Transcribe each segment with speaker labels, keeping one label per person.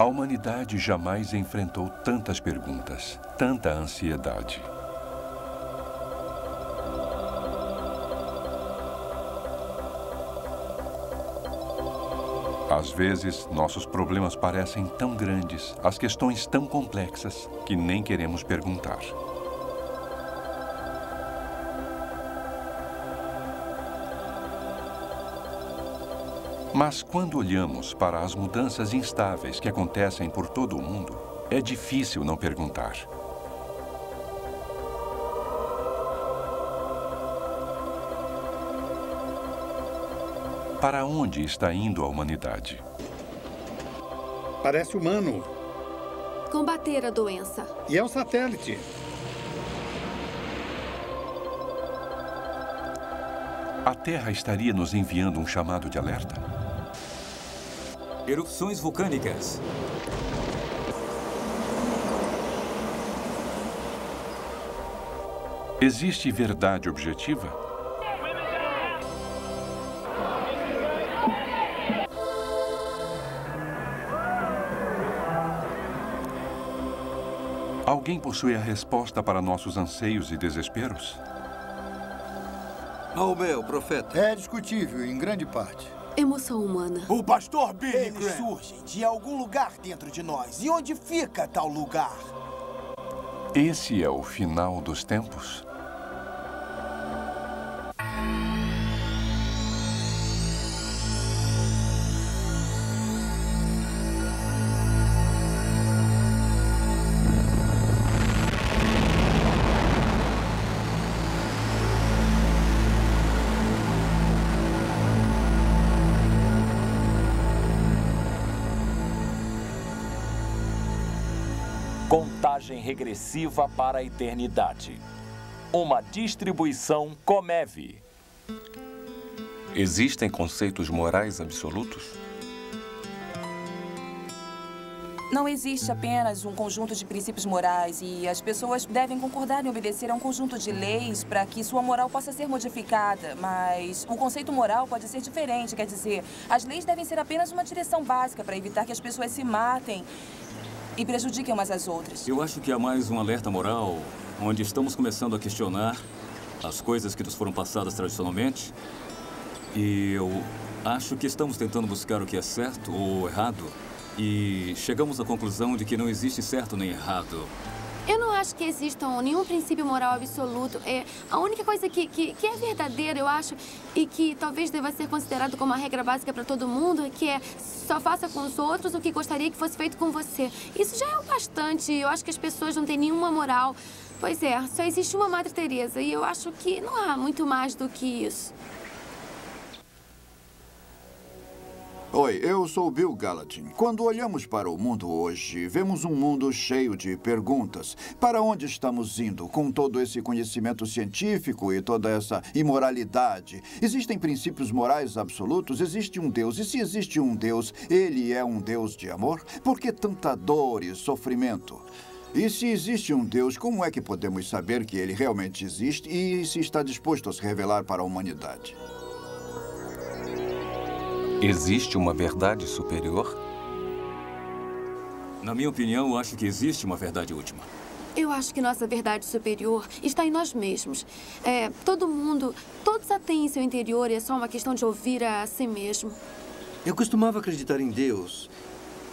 Speaker 1: A humanidade jamais enfrentou tantas perguntas, tanta ansiedade. Às vezes, nossos problemas parecem tão grandes, as questões tão complexas, que nem queremos perguntar. Mas quando olhamos para as mudanças instáveis que acontecem por todo o mundo, é difícil não perguntar. Para onde está indo a humanidade?
Speaker 2: Parece humano.
Speaker 3: Combater a doença.
Speaker 2: E é um satélite.
Speaker 1: A Terra estaria nos enviando um chamado de alerta?
Speaker 4: Erupções vulcânicas.
Speaker 1: Existe verdade objetiva? Alguém possui a resposta para nossos anseios e desesperos?
Speaker 5: Maomé, o profeta.
Speaker 6: É discutível, em grande parte.
Speaker 3: Emoção humana.
Speaker 7: O pastor Billy
Speaker 8: Eles
Speaker 7: Graham.
Speaker 8: surgem de algum lugar dentro de nós. E onde fica tal lugar?
Speaker 1: Esse é o final dos tempos?
Speaker 9: Contagem regressiva para a eternidade. Uma distribuição Comev.
Speaker 10: Existem conceitos morais absolutos?
Speaker 11: Não existe apenas um conjunto de princípios morais e as pessoas devem concordar em obedecer a um conjunto de leis para que sua moral possa ser modificada. Mas o conceito moral pode ser diferente, quer dizer, as leis devem ser apenas uma direção básica para evitar que as pessoas se matem e prejudiquem umas às outras.
Speaker 4: Eu acho que há mais um alerta moral, onde estamos começando a questionar as coisas que nos foram passadas tradicionalmente. E eu acho que estamos tentando buscar o que é certo ou errado. E chegamos à conclusão de que não existe certo nem errado.
Speaker 3: Eu não acho que exista nenhum princípio moral absoluto. A única coisa que é verdadeira, eu acho, e que talvez deva ser considerado como uma regra básica para todo mundo, que é só faça com os outros o que gostaria que fosse feito com você. Isso já é o bastante. Eu acho que as pessoas não têm nenhuma moral. Pois é, só existe uma Madre Teresa e eu acho que não há muito mais do que isso.
Speaker 6: Oi, eu sou o Bill Gallatin. Quando olhamos para o mundo hoje, vemos um mundo cheio de perguntas. Para onde estamos indo com todo esse conhecimento científico e toda essa imoralidade? Existem princípios morais absolutos? Existe um Deus. E se existe um Deus, ele é um Deus de amor? Por que tanta dor e sofrimento? E se existe um Deus, como é que podemos saber que ele realmente existe e se está disposto a se revelar para a humanidade?
Speaker 10: Existe uma verdade superior?
Speaker 4: Na minha opinião, eu acho que existe uma verdade última.
Speaker 3: Eu acho que nossa verdade superior está em nós mesmos. Todo mundo, todos a têm em seu interior e é só uma questão de ouvir a si mesmo.
Speaker 5: Eu costumava acreditar em Deus.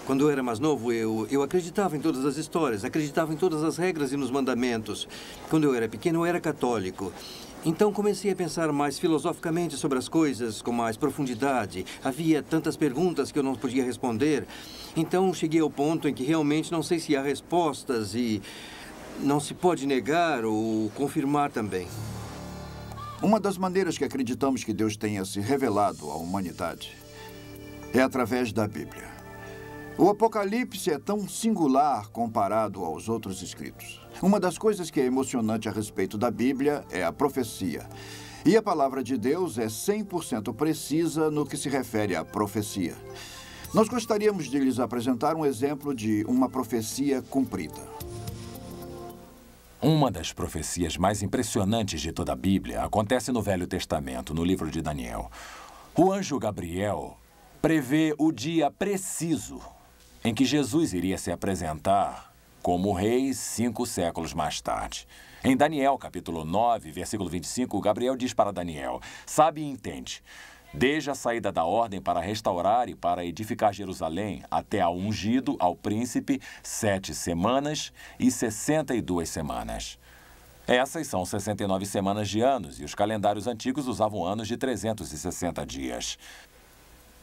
Speaker 5: Quando eu era mais novo, eu acreditava em todas as histórias, acreditava em todas as regras e nos mandamentos. Quando eu era pequeno, eu era católico. Então comecei a pensar mais filosoficamente sobre as coisas, com mais profundidade. Havia tantas perguntas que eu não podia responder. Então cheguei ao ponto em que realmente não sei se há respostas e não se pode negar ou confirmar também.
Speaker 6: Uma das maneiras que acreditamos que Deus tenha se revelado à humanidade é através da Bíblia. O Apocalipse é tão singular comparado aos outros escritos. Uma das coisas que é emocionante a respeito da Bíblia é a profecia. E a palavra de Deus é 100% precisa no que se refere à profecia. Nós gostaríamos de lhes apresentar um exemplo de uma profecia cumprida.
Speaker 9: Uma das profecias mais impressionantes de toda a Bíblia acontece no Velho Testamento, no livro de Daniel. O anjo Gabriel prevê o dia preciso em que Jesus iria se apresentar como rei 5 séculos mais tarde. Em Daniel, capítulo 9, versículo 25, Gabriel diz para Daniel: sabe e entende, desde a saída da ordem para restaurar e para edificar Jerusalém até ao ungido, ao príncipe, 7 semanas e 62 semanas. Essas são 69 semanas de anos, e os calendários antigos usavam anos de 360 dias.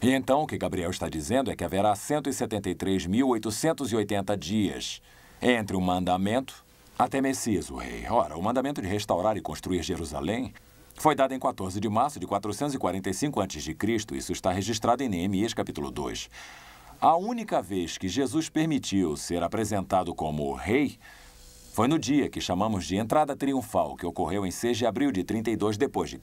Speaker 9: E então o que Gabriel está dizendo é que haverá 173.880 dias entre o mandamento até Messias, o rei. Ora, o mandamento de restaurar e construir Jerusalém foi dado em 14 de março de 445 a.C. Isso está registrado em Neemias, capítulo 2. A única vez que Jesus permitiu ser apresentado como rei foi no dia que chamamos de Entrada Triunfal, que ocorreu em 6 de abril de 32 d.C.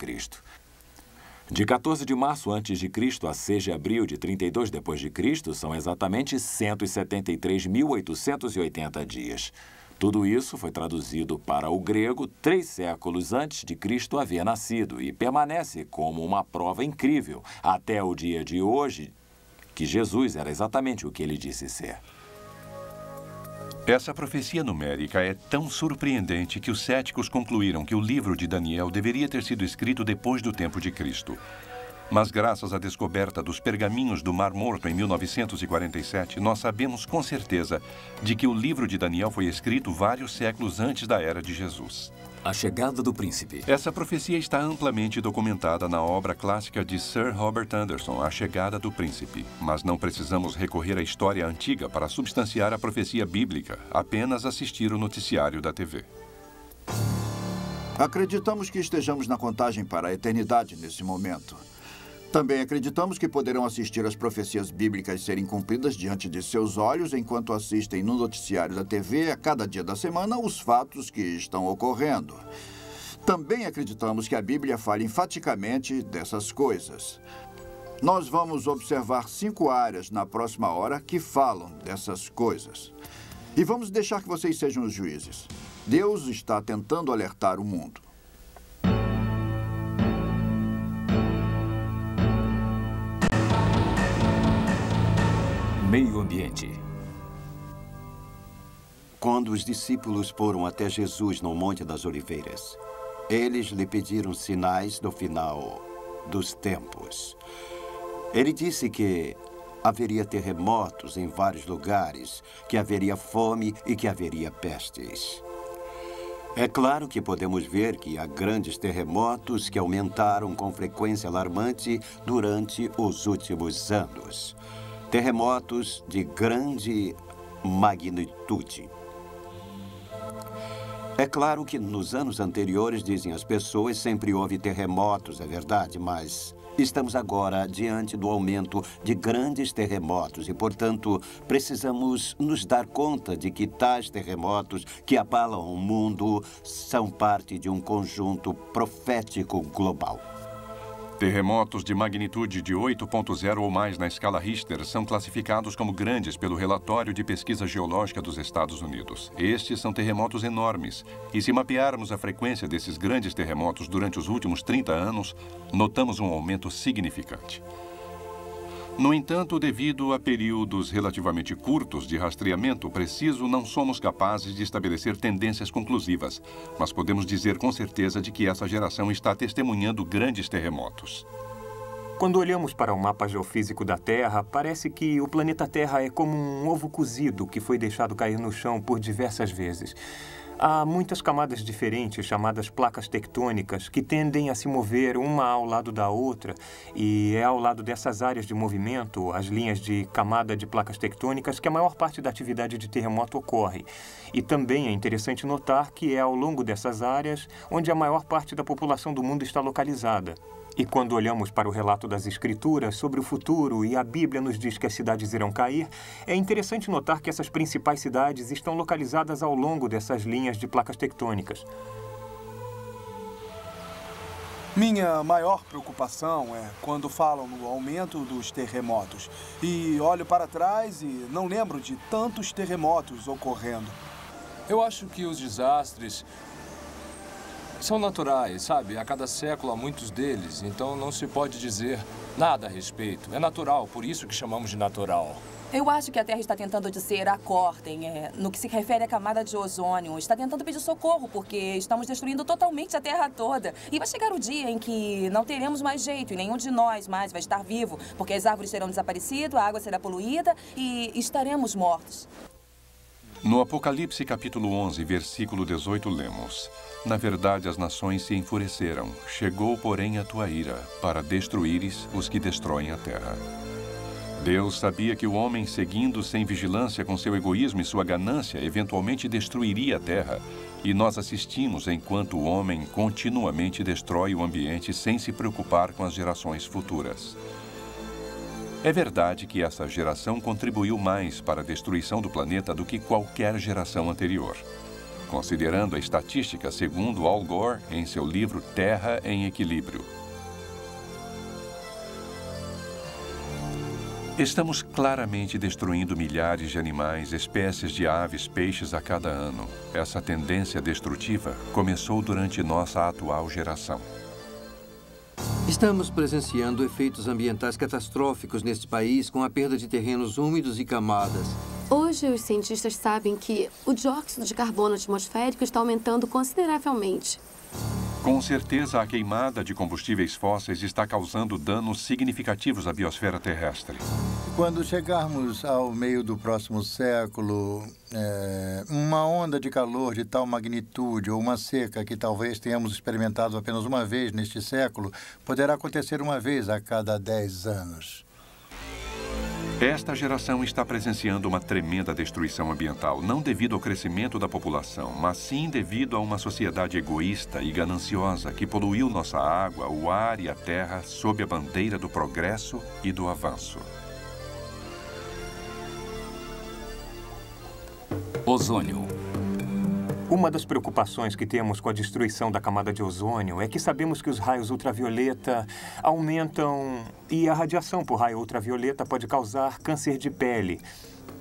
Speaker 9: De 14 de março a.C. a 6 de abril de 32 d.C. são exatamente 173.880 dias. Tudo isso foi traduzido para o grego 3 séculos antes de Cristo haver nascido e permanece como uma prova incrível até o dia de hoje que Jesus era exatamente o que ele disse ser.
Speaker 1: Essa profecia numérica é tão surpreendente que os céticos concluíram que o livro de Daniel deveria ter sido escrito depois do tempo de Cristo. Mas graças à descoberta dos pergaminhos do Mar Morto em 1947, nós sabemos com certeza de que o livro de Daniel foi escrito vários séculos antes da era de Jesus.
Speaker 4: A chegada do príncipe.
Speaker 1: Essa profecia está amplamente documentada na obra clássica de Sir Robert Anderson, A Chegada do Príncipe. Mas não precisamos recorrer à história antiga para substanciar a profecia bíblica, apenas assistir o noticiário da TV.
Speaker 6: Acreditamos que estejamos na contagem para a eternidade nesse momento. Também acreditamos que poderão assistir às profecias bíblicas serem cumpridas diante de seus olhos enquanto assistem no noticiário da TV a cada dia da semana os fatos que estão ocorrendo. Também acreditamos que a Bíblia fala enfaticamente dessas coisas. Nós vamos observar 5 áreas na próxima hora que falam dessas coisas. E vamos deixar que vocês sejam os juízes. Deus está tentando alertar o mundo.
Speaker 4: Meio ambiente.
Speaker 2: Quando os discípulos foram até Jesus no Monte das Oliveiras, eles lhe pediram sinais do final dos tempos. Ele disse que haveria terremotos em vários lugares, que haveria fome e que haveria pestes. É claro que podemos ver que há grandes terremotos que aumentaram com frequência alarmante durante os últimos anos. Terremotos de grande magnitude. É claro que nos anos anteriores, dizem as pessoas, sempre houve terremotos, é verdade, mas estamos agora diante do aumento de grandes terremotos e, portanto, precisamos nos dar conta de que tais terremotos que abalam o mundo são parte de um conjunto profético global.
Speaker 1: Terremotos de magnitude de 8.0 ou mais na escala Richter são classificados como grandes pelo Relatório de Pesquisa Geológica dos Estados Unidos. Estes são terremotos enormes, e se mapearmos a frequência desses grandes terremotos durante os últimos 30 anos, notamos um aumento significante. No entanto, devido a períodos relativamente curtos de rastreamento preciso, não somos capazes de estabelecer tendências conclusivas, mas podemos dizer com certeza de que essa geração está testemunhando grandes terremotos.
Speaker 7: Quando olhamos para o mapa geofísico da Terra, parece que o planeta Terra é como um ovo cozido que foi deixado cair no chão por diversas vezes. Há muitas camadas diferentes, chamadas placas tectônicas, que tendem a se mover uma ao lado da outra, e é ao lado dessas áreas de movimento, as linhas de camada de placas tectônicas, que a maior parte da atividade de terremoto ocorre. E também é interessante notar que é ao longo dessas áreas onde a maior parte da população do mundo está localizada. E quando olhamos para o relato das Escrituras sobre o futuro e a Bíblia nos diz que as cidades irão cair, é interessante notar que essas principais cidades estão localizadas ao longo dessas linhas de placas tectônicas.
Speaker 8: Minha maior preocupação é quando falam no aumento dos terremotos. E olho para trás e não lembro de tantos terremotos ocorrendo.
Speaker 12: Eu acho que os desastres são naturais, sabe? A cada século há muitos deles, então não se pode dizer nada a respeito. É natural, por isso que chamamos de natural.
Speaker 11: Eu acho que a Terra está tentando dizer acordem, no que se refere à camada de ozônio. Está tentando pedir socorro, porque estamos destruindo totalmente a Terra toda. E vai chegar o dia em que não teremos mais jeito e nenhum de nós mais vai estar vivo, porque as árvores terão desaparecido, a água será poluída e estaremos mortos.
Speaker 1: No Apocalipse, capítulo 11, versículo 18, lemos: Na verdade, as nações se enfureceram. Chegou, porém, a tua ira, para destruíres os que destroem a terra. Deus sabia que o homem, seguindo sem vigilância com seu egoísmo e sua ganância, eventualmente destruiria a terra. E nós assistimos enquanto o homem continuamente destrói o ambiente sem se preocupar com as gerações futuras. É verdade que essa geração contribuiu mais para a destruição do planeta do que qualquer geração anterior. Considerando a estatística, segundo Al Gore em seu livro Terra em Equilíbrio. Estamos claramente destruindo milhares de animais, espécies de aves, peixes a cada ano. Essa tendência destrutiva começou durante nossa atual geração.
Speaker 5: Estamos presenciando efeitos ambientais catastróficos neste país com a perda de terrenos úmidos e camadas.
Speaker 3: Hoje, os cientistas sabem que o dióxido de carbono atmosférico está aumentando consideravelmente.
Speaker 1: Com certeza, a queimada de combustíveis fósseis está causando danos significativos à biosfera terrestre.
Speaker 13: Quando chegarmos ao meio do próximo século, uma onda de calor de tal magnitude ou uma seca que talvez tenhamos experimentado apenas uma vez neste século, poderá acontecer uma vez a cada 10 anos.
Speaker 1: Esta geração está presenciando uma tremenda destruição ambiental, não devido ao crescimento da população, mas sim devido a uma sociedade egoísta e gananciosa que poluiu nossa água, o ar e a terra sob a bandeira do progresso e do avanço.
Speaker 4: Ozônio.
Speaker 7: Uma das preocupações que temos com a destruição da camada de ozônio é que sabemos que os raios ultravioleta aumentam e a radiação por raio ultravioleta pode causar câncer de pele.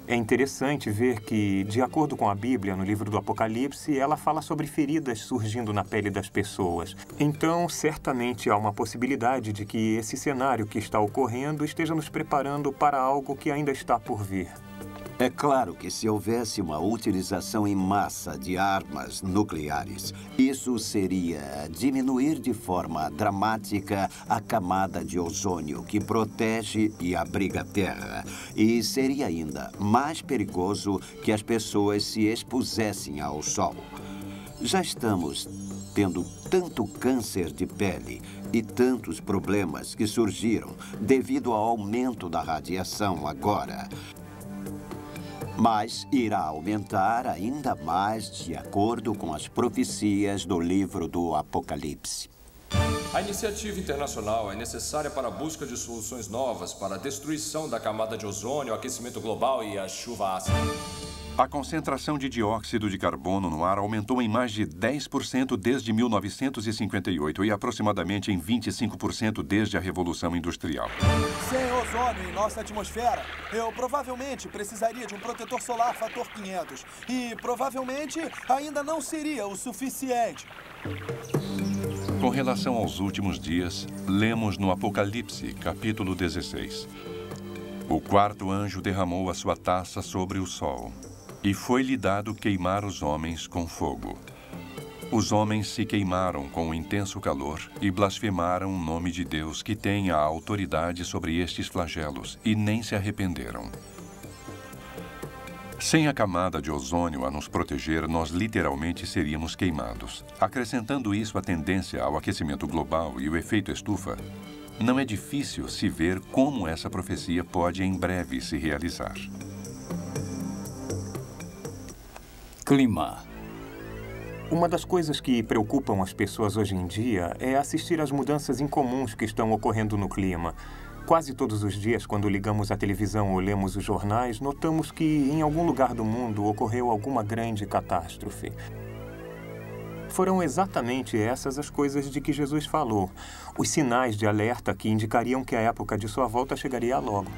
Speaker 7: É interessante ver que, de acordo com a Bíblia, no livro do Apocalipse, ela fala sobre feridas surgindo na pele das pessoas. Então, certamente há uma possibilidade de que esse cenário que está ocorrendo esteja nos preparando para algo que ainda está por vir.
Speaker 2: É claro que se houvesse uma utilização em massa de armas nucleares, isso seria diminuir de forma dramática a camada de ozônio que protege e abriga a Terra. E seria ainda mais perigoso que as pessoas se expusessem ao sol. Já estamos tendo tanto câncer de pele e tantos problemas que surgiram devido ao aumento da radiação agora. Mas irá aumentar ainda mais de acordo com as profecias do livro do Apocalipse.
Speaker 12: A iniciativa internacional é necessária para a busca de soluções novas para a destruição da camada de ozônio, o aquecimento global e a chuva ácida.
Speaker 1: A concentração de dióxido de carbono no ar aumentou em mais de 10% desde 1958 e aproximadamente em 25% desde a Revolução Industrial.
Speaker 8: Sem ozônio em nossa atmosfera, eu provavelmente precisaria de um protetor solar fator 500 e provavelmente ainda não seria o suficiente.
Speaker 1: Com relação aos últimos dias, lemos no Apocalipse, capítulo 16. O quarto anjo derramou a sua taça sobre o sol. E foi-lhe dado queimar os homens com fogo. Os homens se queimaram com um intenso calor e blasfemaram o nome de Deus, que tem a autoridade sobre estes flagelos, e nem se arrependeram. Sem a camada de ozônio a nos proteger, nós literalmente seríamos queimados. Acrescentando isso à tendência ao aquecimento global e o efeito estufa, não é difícil se ver como essa profecia pode em breve se realizar.
Speaker 4: Clima.
Speaker 7: Uma das coisas que preocupam as pessoas hoje em dia é assistir às mudanças incomuns que estão ocorrendo no clima. Quase todos os dias, quando ligamos a televisão ou lemos os jornais, notamos que em algum lugar do mundo ocorreu alguma grande catástrofe. Foram exatamente essas as coisas de que Jesus falou, os sinais de alerta que indicariam que a época de sua volta chegaria logo.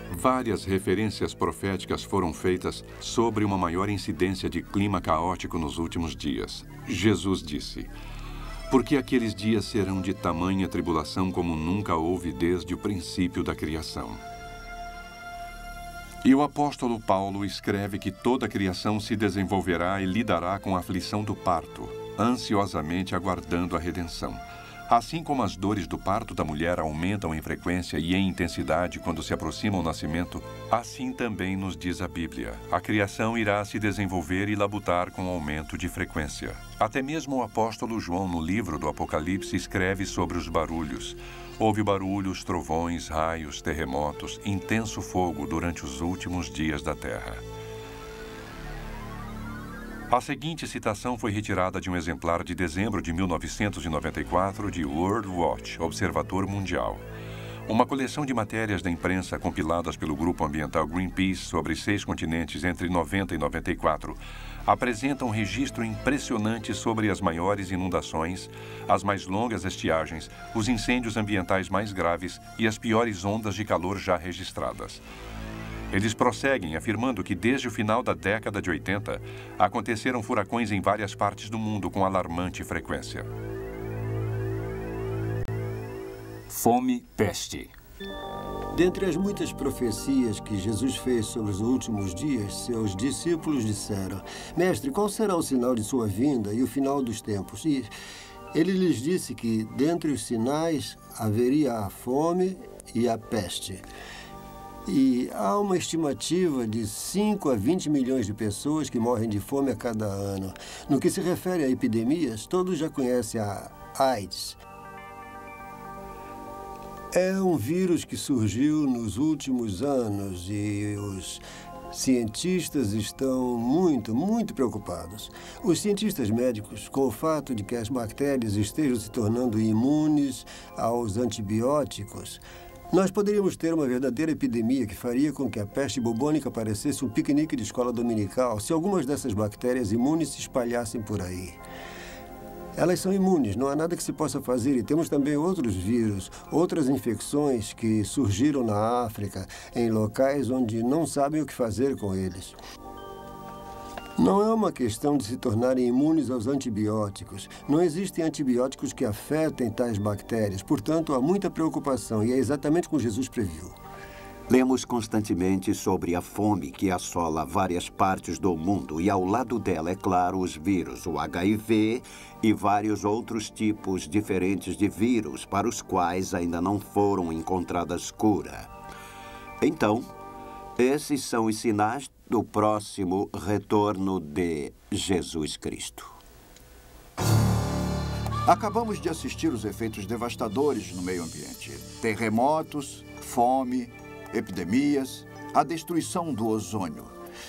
Speaker 1: Várias referências proféticas foram feitas sobre uma maior incidência de clima caótico nos últimos dias. Jesus disse: porque aqueles dias serão de tamanha tribulação como nunca houve desde o princípio da criação. E o apóstolo Paulo escreve que toda a criação se desenvolverá e lidará com a aflição do parto, ansiosamente aguardando a redenção. Assim como as dores do parto da mulher aumentam em frequência e em intensidade quando se aproxima o nascimento, assim também nos diz a Bíblia. A criação irá se desenvolver e labutar com aumento de frequência. Até mesmo o apóstolo João, no livro do Apocalipse, escreve sobre os barulhos. Houve barulhos, trovões, raios, terremotos, intenso fogo durante os últimos dias da terra. A seguinte citação foi retirada de um exemplar de dezembro de 1994 de World Watch, Observador Mundial. Uma coleção de matérias da imprensa compiladas pelo grupo ambiental Greenpeace sobre 6 continentes entre 90 e 94 apresenta um registro impressionante sobre as maiores inundações, as mais longas estiagens, os incêndios ambientais mais graves e as piores ondas de calor já registradas. Eles prosseguem afirmando que desde o final da década de 80, aconteceram furacões em várias partes do mundo com alarmante frequência.
Speaker 4: Fome, peste.
Speaker 14: Dentre as muitas profecias que Jesus fez sobre os últimos dias, seus discípulos disseram: Mestre, qual será o sinal de sua vinda e o final dos tempos? E ele lhes disse que, dentre os sinais, haveria a fome e a peste. E há uma estimativa de 5 a 20 milhões de pessoas que morrem de fome a cada ano. No que se refere a epidemias, todos já conhecem a AIDS. É um vírus que surgiu nos últimos anos e os cientistas estão muito preocupados. Os cientistas médicos, com o fato de que as bactérias estejam se tornando imunes aos antibióticos, nós poderíamos ter uma verdadeira epidemia que faria com que a peste bubônica parecesse um piquenique de escola dominical se algumas dessas bactérias imunes se espalhassem por aí. Elas são imunes, não há nada que se possa fazer. E temos também outros vírus, outras infecções que surgiram na África, em locais onde não sabem o que fazer com eles. Não é uma questão de se tornarem imunes aos antibióticos. Não existem antibióticos que afetem tais bactérias. Portanto, há muita preocupação e é exatamente como Jesus previu.
Speaker 2: Lemos constantemente sobre a fome que assola várias partes do mundo e ao lado dela, é claro, os vírus, o HIV e vários outros tipos diferentes de vírus para os quais ainda não foram encontradas cura. Então, esses são os sinais do próximo retorno de Jesus Cristo.
Speaker 6: Acabamos de assistir os efeitos devastadores no meio ambiente. Terremotos, fome, epidemias, a destruição do ozônio.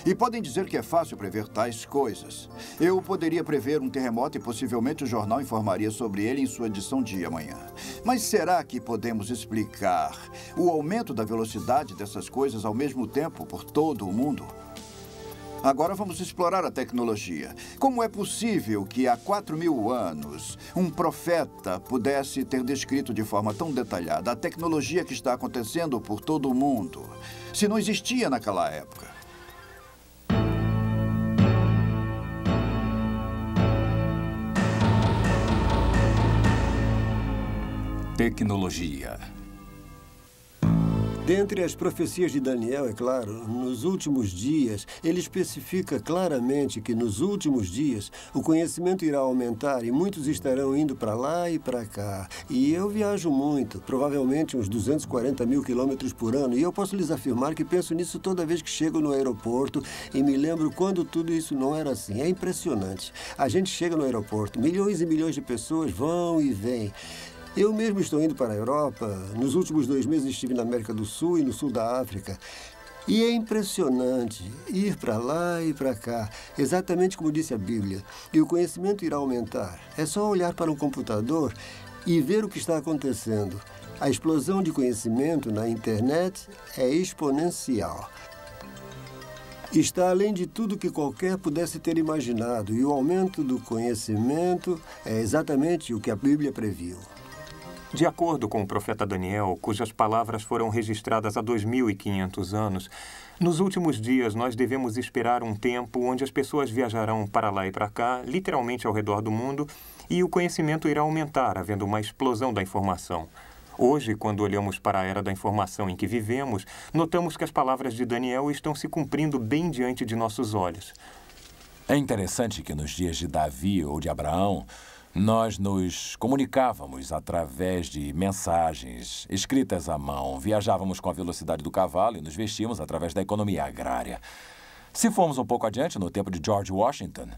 Speaker 6: E podem dizer que é fácil prever tais coisas. Eu poderia prever um terremoto e possivelmente o jornal informaria sobre ele em sua edição de amanhã. Mas será que podemos explicar o aumento da velocidade dessas coisas ao mesmo tempo por todo o mundo? Agora vamos explorar a tecnologia. Como é possível que há 4.000 anos um profeta pudesse ter descrito de forma tão detalhada a tecnologia que está acontecendo por todo o mundo, se não existia naquela época?
Speaker 4: Tecnologia.
Speaker 14: Dentre as profecias de Daniel, é claro, nos últimos dias, ele especifica claramente que nos últimos dias o conhecimento irá aumentar e muitos estarão indo para lá e para cá. E eu viajo muito, provavelmente uns 240 mil quilômetros por ano, e eu posso lhes afirmar que penso nisso toda vez que chego no aeroporto e me lembro quando tudo isso não era assim. É impressionante. A gente chega no aeroporto, milhões e milhões de pessoas vão e vêm. Eu mesmo estou indo para a Europa. Nos últimos 2 meses estive na América do Sul e no sul da África. E é impressionante ir para lá e para cá, exatamente como disse a Bíblia. E o conhecimento irá aumentar. É só olhar para um computador e ver o que está acontecendo. A explosão de conhecimento na internet é exponencial. Está além de tudo que qualquer pudesse ter imaginado. E o aumento do conhecimento é exatamente o que a Bíblia previu.
Speaker 7: De acordo com o profeta Daniel, cujas palavras foram registradas há 2.500 anos, nos últimos dias nós devemos esperar um tempo onde as pessoas viajarão para lá e para cá, literalmente ao redor do mundo, e o conhecimento irá aumentar, havendo uma explosão da informação. Hoje, quando olhamos para a era da informação em que vivemos, notamos que as palavras de Daniel estão se cumprindo bem diante de nossos olhos.
Speaker 9: É interessante que nos dias de Davi ou de Abraão, nós nos comunicávamos através de mensagens escritas à mão, viajávamos com a velocidade do cavalo e nos vestíamos através da economia agrária. Se formos um pouco adiante, no tempo de George Washington,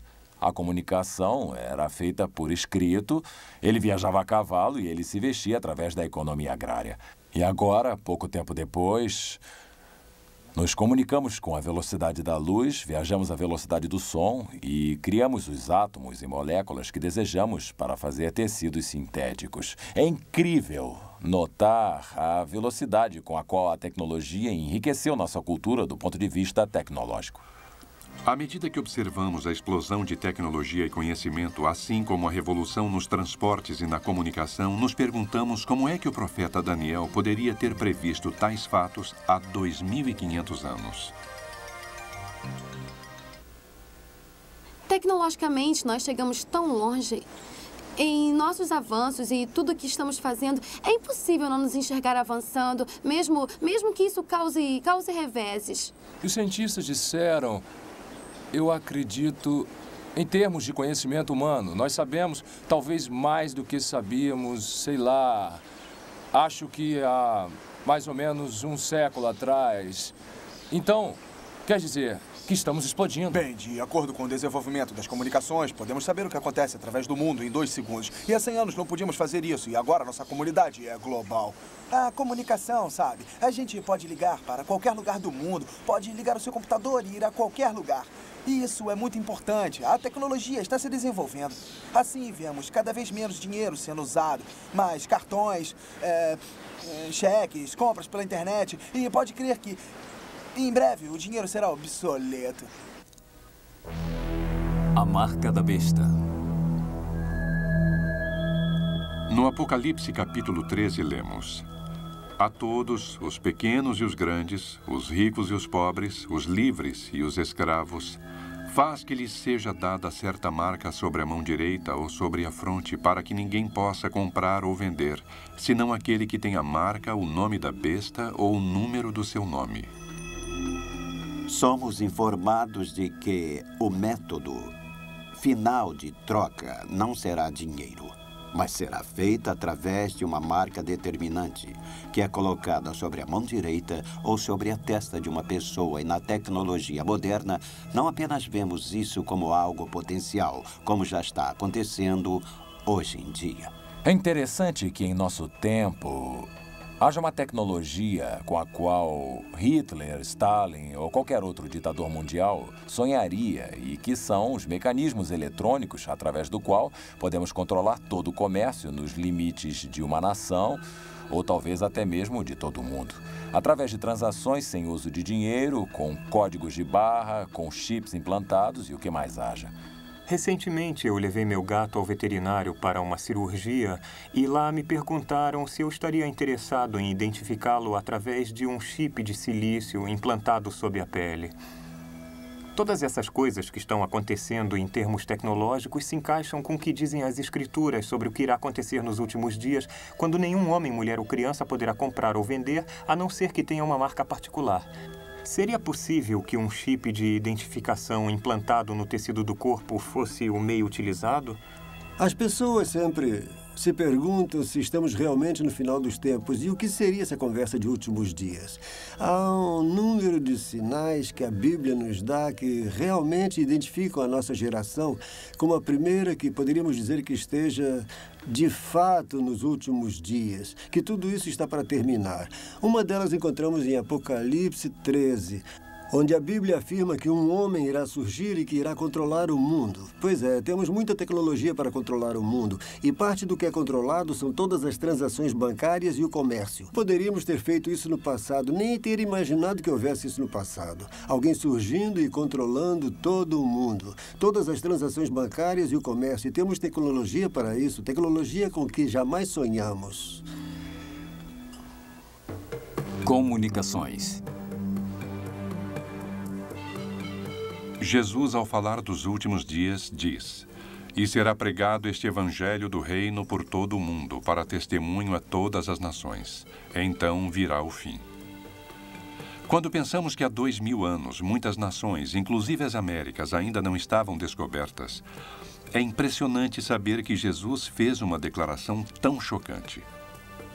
Speaker 9: a comunicação era feita por escrito, ele viajava a cavalo e ele se vestia através da economia agrária. E agora, pouco tempo depois, nos comunicamos com a velocidade da luz, viajamos à velocidade do som e criamos os átomos e moléculas que desejamos para fazer tecidos sintéticos. É incrível notar a velocidade com a qual a tecnologia enriqueceu nossa cultura do ponto de vista tecnológico.
Speaker 1: À medida que observamos a explosão de tecnologia e conhecimento, assim como a revolução nos transportes e na comunicação, nos perguntamos como é que o profeta Daniel poderia ter previsto tais fatos há 2.500 anos.
Speaker 3: Tecnologicamente, nós chegamos tão longe. Em nossos avanços e tudo que estamos fazendo, é impossível não nos enxergar avançando, mesmo que isso cause reveses.
Speaker 12: E os cientistas disseram... Eu acredito em termos de conhecimento humano. Nós sabemos talvez mais do que sabíamos, sei lá. Acho que há mais ou menos um século atrás. Então, quer dizer que estamos explodindo.
Speaker 8: Bem, de acordo com o desenvolvimento das comunicações, podemos saber o que acontece através do mundo em 2 segundos. E há 100 anos não podíamos fazer isso, e agora nossa comunidade é global. A comunicação, sabe? A gente pode ligar para qualquer lugar do mundo, pode ligar o seu computador e ir a qualquer lugar. E isso é muito importante. A tecnologia está se desenvolvendo. Assim, vemos cada vez menos dinheiro sendo usado, mais cartões, cheques, compras pela internet. E pode crer que, em breve, o dinheiro será obsoleto.
Speaker 4: A marca da besta.
Speaker 1: No Apocalipse, capítulo 13, lemos: A todos, os pequenos e os grandes, os ricos e os pobres, os livres e os escravos, faz que lhes seja dada certa marca sobre a mão direita ou sobre a fronte, para que ninguém possa comprar ou vender, senão aquele que tem a marca, o nome da besta ou o número do seu nome.
Speaker 2: Somos informados de que o método final de troca não será dinheiro, mas será feita através de uma marca determinante, que é colocada sobre a mão direita ou sobre a testa de uma pessoa. E na tecnologia moderna, não apenas vemos isso como algo potencial, como já está acontecendo hoje em dia.
Speaker 9: É interessante que em nosso tempo haja uma tecnologia com a qual Hitler, Stalin ou qualquer outro ditador mundial sonharia, e que são os mecanismos eletrônicos através do qual podemos controlar todo o comércio nos limites de uma nação ou talvez até mesmo de todo o mundo. Através de transações sem uso de dinheiro, com códigos de barra, com chips implantados e o que mais haja.
Speaker 7: Recentemente, eu levei meu gato ao veterinário para uma cirurgia e lá me perguntaram se eu estaria interessado em identificá-lo através de um chip de silício implantado sob a pele. Todas essas coisas que estão acontecendo em termos tecnológicos se encaixam com o que dizem as escrituras sobre o que irá acontecer nos últimos dias, quando nenhum homem, mulher ou criança poderá comprar ou vender, a não ser que tenha uma marca particular. Seria possível que um chip de identificação implantado no tecido do corpo fosse o meio utilizado?
Speaker 14: As pessoas sempre se perguntam se estamos realmente no final dos tempos e o que seria essa conversa de últimos dias. Há um número de sinais que a Bíblia nos dá que realmente identificam a nossa geração como a primeira que poderíamos dizer que esteja de fato nos últimos dias, que tudo isso está para terminar. Uma delas encontramos em Apocalipse 13, onde a Bíblia afirma que um homem irá surgir e que irá controlar o mundo. Pois é, temos muita tecnologia para controlar o mundo, e parte do que é controlado são todas as transações bancárias e o comércio. Poderíamos ter feito isso no passado, nem ter imaginado que houvesse isso no passado. Alguém surgindo e controlando todo o mundo, todas as transações bancárias e o comércio. E temos tecnologia para isso, tecnologia com que jamais sonhamos.
Speaker 4: Comunicações.
Speaker 1: Jesus, ao falar dos últimos dias, diz: E será pregado este evangelho do reino por todo o mundo, para testemunho a todas as nações. Então virá o fim. Quando pensamos que há 2000 anos, muitas nações, inclusive as Américas, ainda não estavam descobertas, é impressionante saber que Jesus fez uma declaração tão chocante.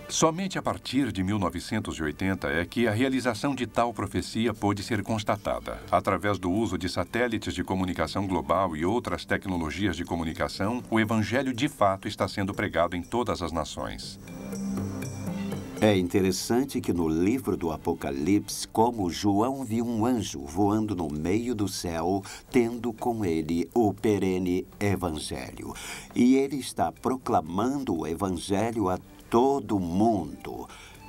Speaker 1: Somente a partir de 1980 é que a realização de tal profecia pôde ser constatada. Através do uso de satélites de comunicação global e outras tecnologias de comunicação, o evangelho de fato está sendo pregado em todas as nações.
Speaker 2: É interessante que no livro do Apocalipse, como João viu um anjo voando no meio do céu, tendo com ele o perene evangelho. E ele está proclamando o evangelho a todo mundo.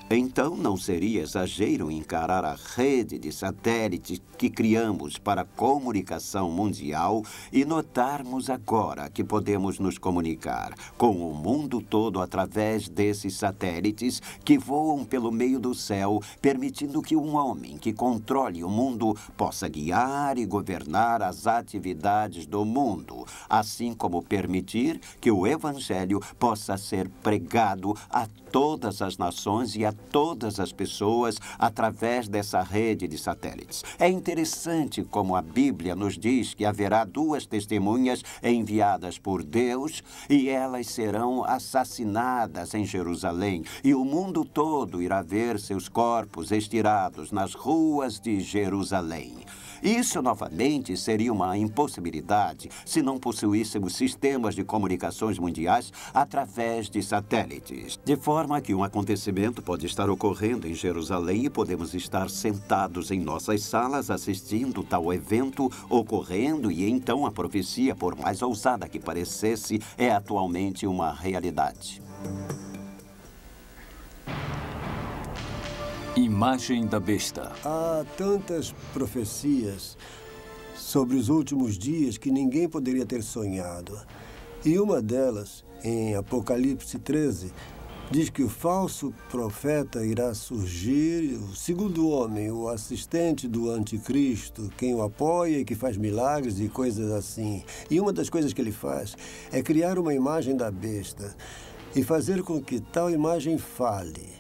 Speaker 2: Então, não seria exagero encarar a rede de satélites que criamos para a comunicação mundial e notarmos agora que podemos nos comunicar com o mundo todo através desses satélites que voam pelo meio do céu, permitindo que um homem que controle o mundo possa guiar e governar as atividades do mundo, assim como permitir que o evangelho possa ser pregado a todas as nações e a todas as pessoas através dessa rede de satélites. É interessante como a Bíblia nos diz que haverá 2 testemunhas enviadas por Deus e elas serão assassinadas em Jerusalém e o mundo todo irá ver seus corpos estirados nas ruas de Jerusalém. Isso, novamente, seria uma impossibilidade se não possuíssemos sistemas de comunicações mundiais através de satélites. De forma que um acontecimento pode estar ocorrendo em Jerusalém e podemos estar sentados em nossas salas assistindo tal evento ocorrendo e então a profecia, por mais ousada que parecesse, é atualmente uma realidade.
Speaker 4: Imagem da besta.
Speaker 14: Há tantas profecias sobre os últimos dias que ninguém poderia ter sonhado. E uma delas, em Apocalipse 13, diz que o falso profeta irá surgir, o segundo homem, o assistente do anticristo, quem o apoia e que faz milagres e coisas assim. E uma das coisas que ele faz é criar uma imagem da besta e fazer com que tal imagem fale.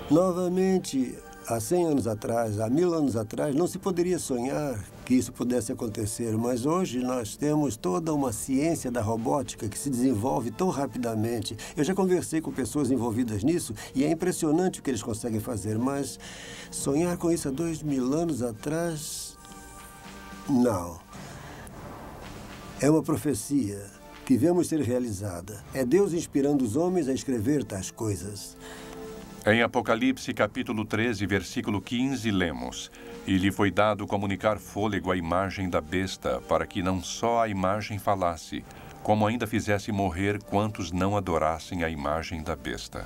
Speaker 14: Novamente, há 100 anos atrás, há 1000 anos atrás, não se poderia sonhar que isso pudesse acontecer, mas hoje nós temos toda uma ciência da robótica que se desenvolve tão rapidamente. Eu já conversei com pessoas envolvidas nisso e é impressionante o que eles conseguem fazer, mas sonhar com isso há 2000 anos atrás, não. É uma profecia que vemos ser realizada. É Deus inspirando os homens a escrever tais coisas.
Speaker 1: Em Apocalipse, capítulo 13, versículo 15, lemos: E lhe foi dado comunicar fôlego à imagem da besta, para que não só a imagem falasse, como ainda fizesse morrer quantos não adorassem a imagem da besta.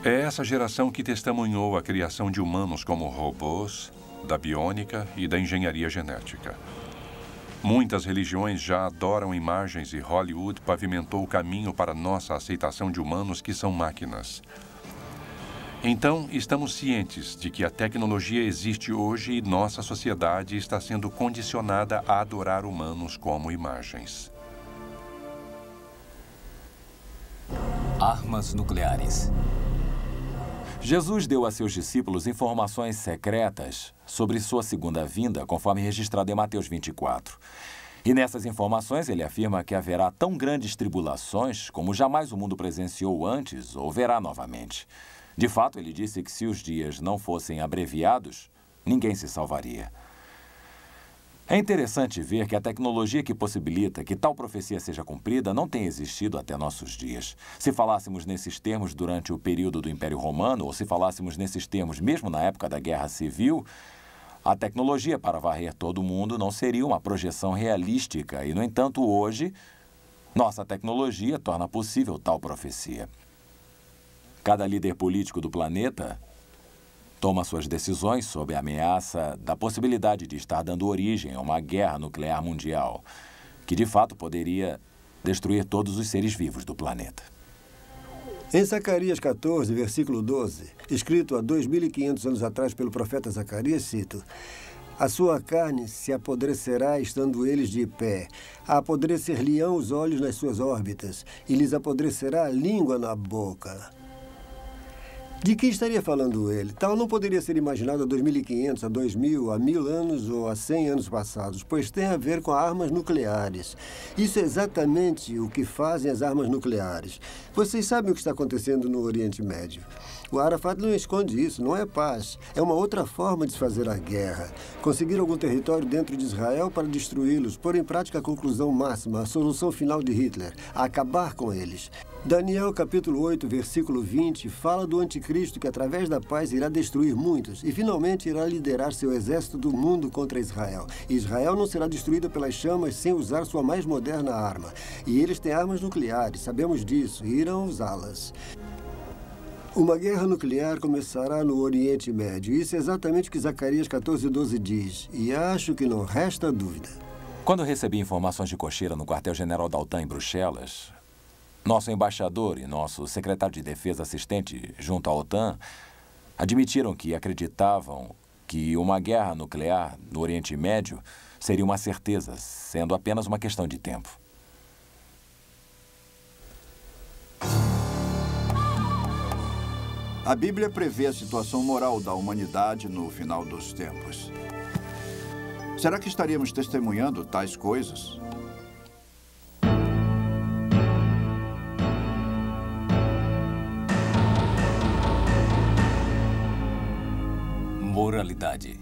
Speaker 1: É essa geração que testemunhou a criação de humanos como robôs, da biônica e da engenharia genética. Muitas religiões já adoram imagens e Hollywood pavimentou o caminho para nossa aceitação de humanos que são máquinas. Então, estamos cientes de que a tecnologia existe hoje e nossa sociedade está sendo condicionada a adorar humanos como imagens.
Speaker 4: Armas nucleares.
Speaker 9: Jesus deu a seus discípulos informações secretas sobre sua segunda vinda, conforme registrado em Mateus 24. E nessas informações ele afirma que haverá tão grandes tribulações como jamais o mundo presenciou antes ou verá novamente. De fato, ele disse que se os dias não fossem abreviados, ninguém se salvaria. É interessante ver que a tecnologia que possibilita que tal profecia seja cumprida não tem existido até nossos dias. Se falássemos nesses termos durante o período do Império Romano, ou se falássemos nesses termos mesmo na época da Guerra Civil, a tecnologia para varrer todo o mundo não seria uma projeção realística e, no entanto, hoje, nossa tecnologia torna possível tal profecia. Cada líder político do planeta toma suas decisões sob a ameaça da possibilidade de estar dando origem a uma guerra nuclear mundial, que de fato poderia destruir todos os seres vivos do planeta.
Speaker 14: Em Zacarias 14, versículo 12, escrito há 2500 anos atrás pelo profeta Zacarias, cito: A sua carne se apodrecerá estando eles de pé. Apodrecer-lhe-ão os olhos nas suas órbitas, e lhes apodrecerá a língua na boca. De que estaria falando ele? Tal não poderia ser imaginado a 2.500, a 2.000, a 1.000 anos ou a 100 anos passados, pois tem a ver com armas nucleares. Isso é exatamente o que fazem as armas nucleares. Vocês sabem o que está acontecendo no Oriente Médio. O Arafat não esconde isso, não é paz. É uma outra forma de se fazer a guerra. Conseguir algum território dentro de Israel para destruí-los, pôr em prática a conclusão máxima, a solução final de Hitler, acabar com eles. Daniel, capítulo 8, versículo 20, fala do anticristo que, através da paz, irá destruir muitos e, finalmente, irá liderar seu exército do mundo contra Israel. Israel não será destruída pelas chamas sem usar sua mais moderna arma. E eles têm armas nucleares, sabemos disso, e irão usá-las. Uma guerra nuclear começará no Oriente Médio. Isso é exatamente o que Zacarias 14:12 diz. E acho que não resta dúvida.
Speaker 9: Quando recebi informações de cocheira no quartel-general da OTAN em Bruxelas, nosso embaixador e nosso secretário de defesa assistente junto à OTAN admitiram que acreditavam que uma guerra nuclear no Oriente Médio seria uma certeza, sendo apenas uma questão de tempo.
Speaker 6: A Bíblia prevê a situação moral da humanidade no final dos tempos. Será que estaríamos testemunhando tais coisas?
Speaker 4: Moralidade.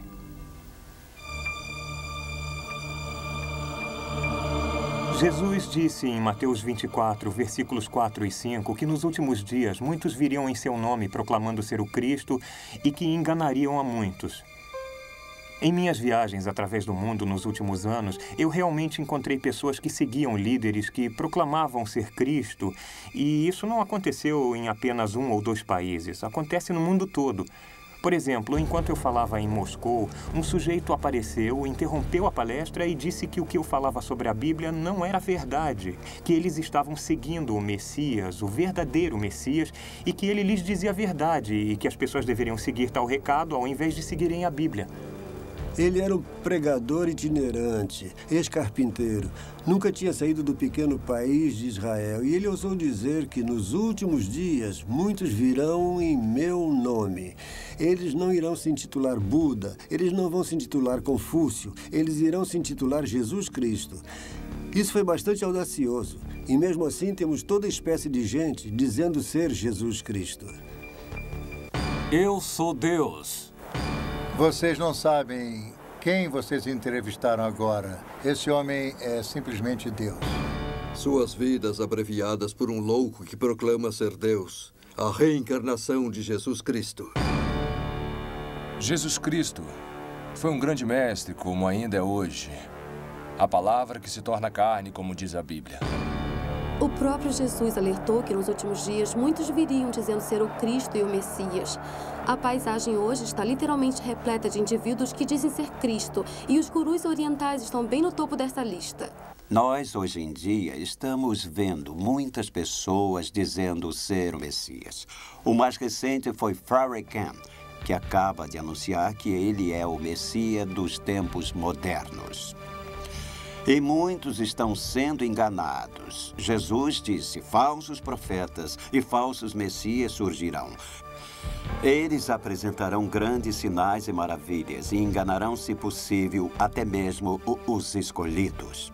Speaker 7: Jesus disse em Mateus 24, versículos 4 e 5, que nos últimos dias muitos viriam em seu nome proclamando ser o Cristo e que enganariam a muitos. Em minhas viagens através do mundo nos últimos anos, eu realmente encontrei pessoas que seguiam líderes que proclamavam ser Cristo, e isso não aconteceu em apenas 1 ou 2 países, acontece no mundo todo. Por exemplo, enquanto eu falava em Moscou, um sujeito apareceu, interrompeu a palestra e disse que o que eu falava sobre a Bíblia não era verdade, que eles estavam seguindo o Messias, o verdadeiro Messias, e que ele lhes dizia a verdade e que as pessoas deveriam seguir tal recado ao invés de seguirem a Bíblia.
Speaker 14: Ele era um pregador itinerante, ex-carpinteiro. Nunca tinha saído do pequeno país de Israel. E ele ousou dizer que nos últimos dias muitos virão em meu nome. Eles não irão se intitular Buda, eles não vão se intitular Confúcio, eles irão se intitular Jesus Cristo. Isso foi bastante audacioso. E mesmo assim temos toda espécie de gente dizendo ser Jesus Cristo.
Speaker 4: Eu sou Deus.
Speaker 13: Vocês não sabem quem vocês entrevistaram agora. Esse homem é simplesmente Deus.
Speaker 15: Suas vidas abreviadas por um louco que proclama ser Deus. A reencarnação de Jesus Cristo.
Speaker 12: Jesus Cristo foi um grande mestre, como ainda é hoje. A palavra que se torna carne, como diz a Bíblia.
Speaker 3: O próprio Jesus alertou que nos últimos dias muitos viriam dizendo ser o Cristo e o Messias. A paisagem hoje está literalmente repleta de indivíduos que dizem ser Cristo, e os gurus orientais estão bem no topo dessa lista.
Speaker 2: Nós, hoje em dia, estamos vendo muitas pessoas dizendo ser o Messias. O mais recente foi Farrakhan, que acaba de anunciar que ele é o Messias dos tempos modernos. E muitos estão sendo enganados. Jesus disse, falsos profetas e falsos messias surgirão. Eles apresentarão grandes sinais e maravilhas e enganarão, se possível, até mesmo os escolhidos.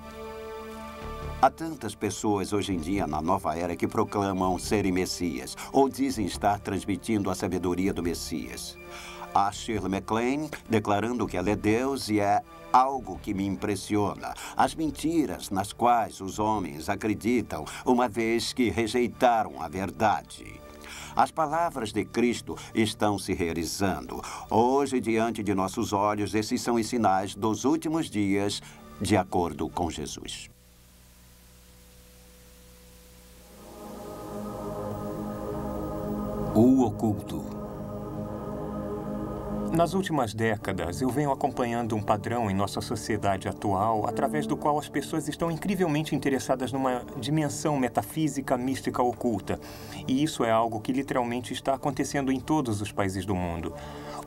Speaker 2: Há tantas pessoas hoje em dia na nova era que proclamam serem messias ou dizem estar transmitindo a sabedoria do Messias. Há Shirley MacLaine declarando que ela é Deus e é algo que me impressiona. As mentiras nas quais os homens acreditam, uma vez que rejeitaram a verdade. As palavras de Cristo estão se realizando. Hoje, diante de nossos olhos, esses são os sinais dos últimos dias, de acordo com Jesus.
Speaker 4: O oculto.
Speaker 7: Nas últimas décadas, eu venho acompanhando um padrão em nossa sociedade atual, através do qual as pessoas estão incrivelmente interessadas numa dimensão metafísica, mística, oculta. E isso é algo que literalmente está acontecendo em todos os países do mundo.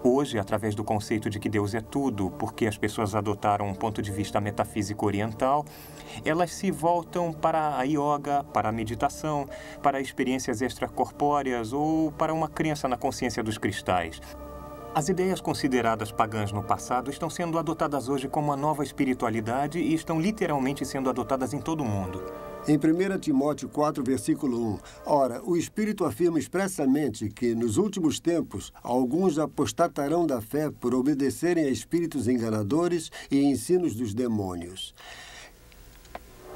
Speaker 7: Hoje, através do conceito de que Deus é tudo, porque as pessoas adotaram um ponto de vista metafísico oriental, elas se voltam para a yoga, para a meditação, para experiências extracorpóreas ou para uma crença na consciência dos cristais. As ideias consideradas pagãs no passado estão sendo adotadas hoje como uma nova espiritualidade e estão literalmente sendo adotadas em todo o mundo.
Speaker 14: Em 1 Timóteo 4, versículo 1, ora, o Espírito afirma expressamente que, nos últimos tempos, alguns apostatarão da fé por obedecerem a espíritos enganadores e ensinos dos demônios.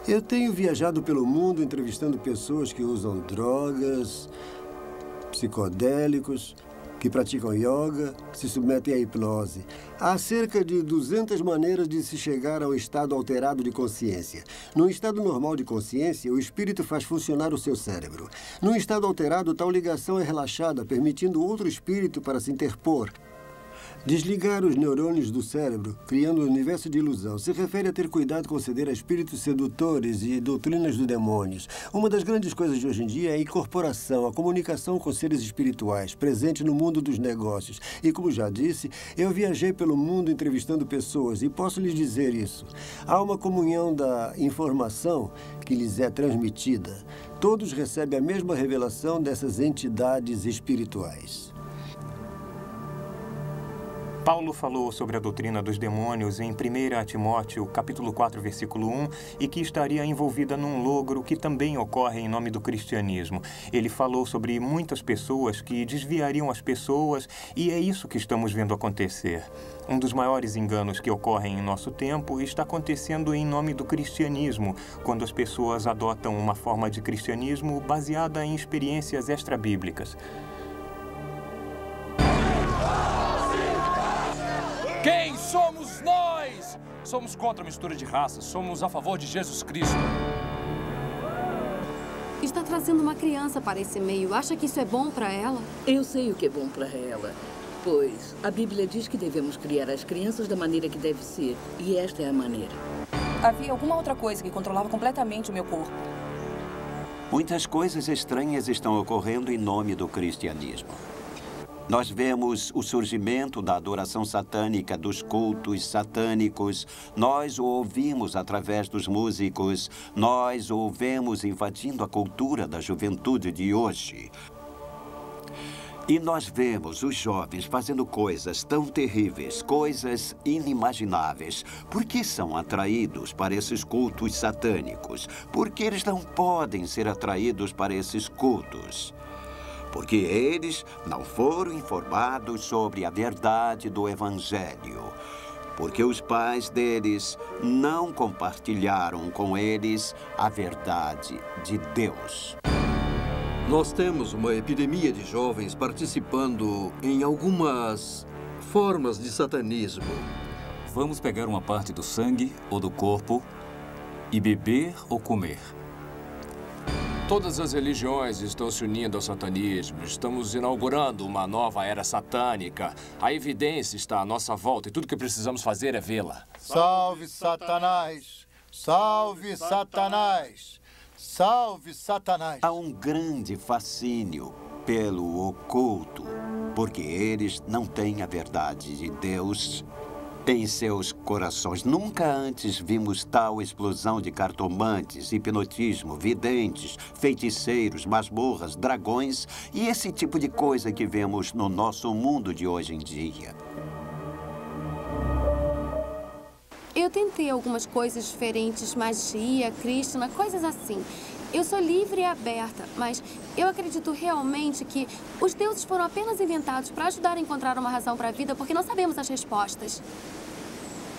Speaker 14: Eu tenho viajado pelo mundo entrevistando pessoas que usam drogas, psicodélicos, que praticam yoga, que se submetem à hipnose. Há cerca de 200 maneiras de se chegar ao estado alterado de consciência. No estado normal de consciência, o espírito faz funcionar o seu cérebro. No estado alterado, tal ligação é relaxada, permitindo outro espírito para se interpor. Desligar os neurônios do cérebro, criando um universo de ilusão, se refere a ter cuidado com ceder a espíritos sedutores e doutrinas dos demônios. Uma das grandes coisas de hoje em dia é a incorporação, a comunicação com seres espirituais, presente no mundo dos negócios. E, como já disse, eu viajei pelo mundo entrevistando pessoas e posso lhes dizer isso. Há uma comunhão da informação que lhes é transmitida. Todos recebem a mesma revelação dessas entidades espirituais.
Speaker 7: Paulo falou sobre a doutrina dos demônios em 1 Timóteo, capítulo 4, versículo 1, e que estaria envolvida num logro que também ocorre em nome do cristianismo. Ele falou sobre muitas pessoas que desviariam as pessoas, e é isso que estamos vendo acontecer. Um dos maiores enganos que ocorrem em nosso tempo está acontecendo em nome do cristianismo, quando as pessoas adotam uma forma de cristianismo baseada em experiências extrabíblicas.
Speaker 12: Quem somos nós? Somos contra a mistura de raças, somos a favor de Jesus Cristo.
Speaker 3: Está trazendo uma criança para esse meio. Acha que isso é bom para ela?
Speaker 16: Eu sei o que é bom para ela, pois a Bíblia diz que devemos criar as crianças da maneira que deve ser, e esta é a maneira.
Speaker 11: Havia alguma outra coisa que controlava completamente o meu corpo.
Speaker 2: Muitas coisas estranhas estão ocorrendo em nome do cristianismo. Nós vemos o surgimento da adoração satânica, dos cultos satânicos. Nós o ouvimos através dos músicos. Nós o vemos invadindo a cultura da juventude de hoje. E nós vemos os jovens fazendo coisas tão terríveis, coisas inimagináveis. Por que são atraídos para esses cultos satânicos? Por que eles não podem ser atraídos para esses cultos? Porque eles não foram informados sobre a verdade do Evangelho. Porque os pais deles não compartilharam com eles a verdade de Deus.
Speaker 15: Nós temos uma epidemia de jovens participando em algumas formas de satanismo.
Speaker 4: Vamos pegar uma parte do sangue ou do corpo e beber ou comer.
Speaker 12: Todas as religiões estão se unindo ao satanismo. Estamos inaugurando uma nova era satânica. A evidência está à nossa volta e tudo que precisamos fazer é vê-la.
Speaker 13: Salve, Satanás! Salve, Satanás! Salve, Satanás!
Speaker 2: Há um grande fascínio pelo oculto, porque eles não têm a verdade de Deus em seus corações. Nunca antes vimos tal explosão de cartomantes, hipnotismo, videntes, feiticeiros, masmorras, dragões e esse tipo de coisa que vemos no nosso mundo de hoje em dia.
Speaker 3: Eu tentei algumas coisas diferentes, magia, Krishna, coisas assim. Eu sou livre e aberta, mas eu acredito realmente que os deuses foram apenas inventados para ajudar a encontrar uma razão para a vida, porque não sabemos as respostas.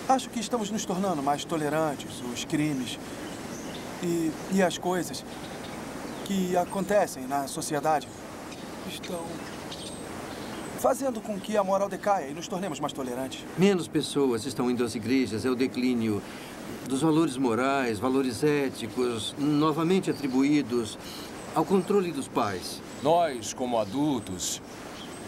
Speaker 8: Acho que estamos nos tornando mais tolerantes. Os crimes e as coisas que acontecem na sociedade estão fazendo com que a moral decaia e nos tornemos mais tolerantes.
Speaker 5: Menos pessoas estão indo às igrejas, é o declínio dos valores morais, valores éticos, novamente atribuídos ao controle dos pais.
Speaker 12: Nós, como adultos,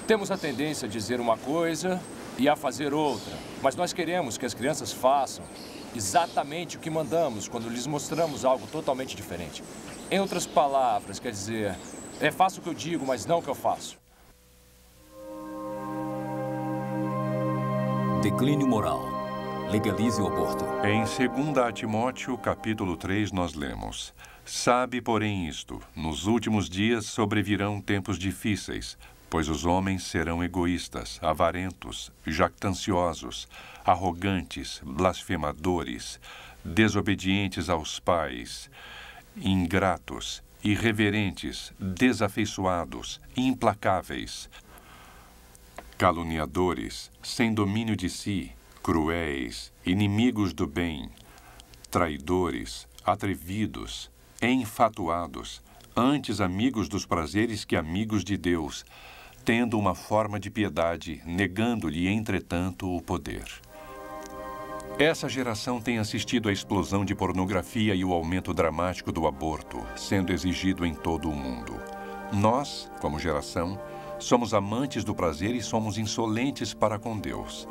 Speaker 12: temos a tendência a dizer uma coisa e a fazer outra. Mas nós queremos que as crianças façam exatamente o que mandamos quando lhes mostramos algo totalmente diferente. Em outras palavras, quer dizer, faço o que eu digo, mas não o que eu faço.
Speaker 4: Declínio moral. Legalize o aborto.
Speaker 1: Em 2 Timóteo, capítulo 3, nós lemos: Sabe, porém, isto: nos últimos dias sobrevirão tempos difíceis, pois os homens serão egoístas, avarentos, jactanciosos, arrogantes, blasfemadores, desobedientes aos pais, ingratos, irreverentes, desafeiçoados, implacáveis, caluniadores, sem domínio de si, cruéis, inimigos do bem, traidores, atrevidos, enfatuados, antes amigos dos prazeres que amigos de Deus, tendo uma forma de piedade, negando-lhe, entretanto, o poder. Essa geração tem assistido à explosão de pornografia e o aumento dramático do aborto, sendo exigido em todo o mundo. Nós, como geração, somos amantes do prazer e somos insolentes para com Deus.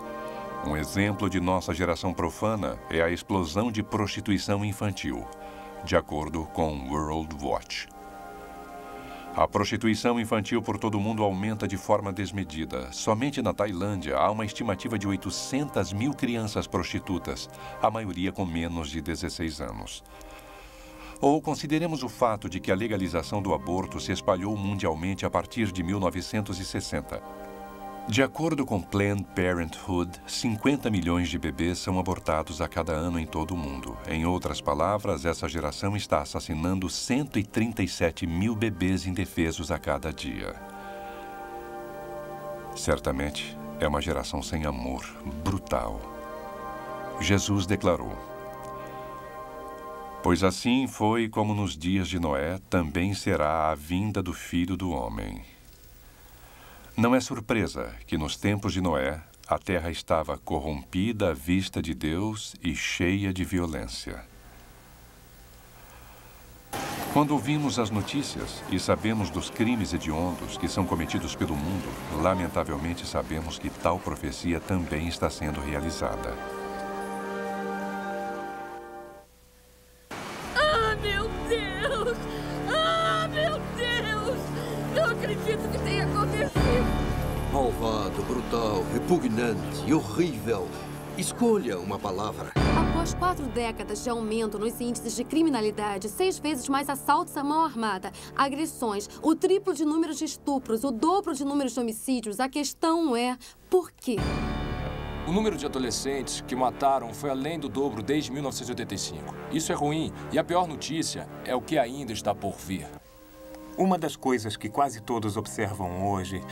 Speaker 1: Um exemplo de nossa geração profana é a explosão de prostituição infantil, de acordo com World Watch. A prostituição infantil por todo o mundo aumenta de forma desmedida. Somente na Tailândia há uma estimativa de 800 mil crianças prostitutas, a maioria com menos de 16 anos. Ou consideremos o fato de que a legalização do aborto se espalhou mundialmente a partir de 1960. De acordo com Planned Parenthood, 50 milhões de bebês são abortados a cada ano em todo o mundo. Em outras palavras, essa geração está assassinando 137 mil bebês indefesos a cada dia. Certamente, é uma geração sem amor, brutal. Jesus declarou: Pois assim foi como nos dias de Noé, também será a vinda do Filho do Homem. Não é surpresa que nos tempos de Noé, a terra estava corrompida à vista de Deus e cheia de violência. Quando ouvimos as notícias e sabemos dos crimes hediondos que são cometidos pelo mundo, lamentavelmente sabemos que tal profecia também está sendo realizada.
Speaker 16: Ah, meu Deus! Ah, meu Deus! Não acredito que tenha acontecido!
Speaker 15: Malvado, brutal, repugnante e horrível. Escolha uma palavra.
Speaker 3: Após 4 décadas de aumento nos índices de criminalidade, 6 vezes mais assaltos à mão armada, agressões, o triplo de números de estupros, o dobro de números de homicídios, a questão é por quê?
Speaker 12: O número de adolescentes que mataram foi além do dobro desde 1985. Isso é ruim e a pior notícia é o que ainda está por vir.
Speaker 7: Uma das coisas que quase todos observam hoje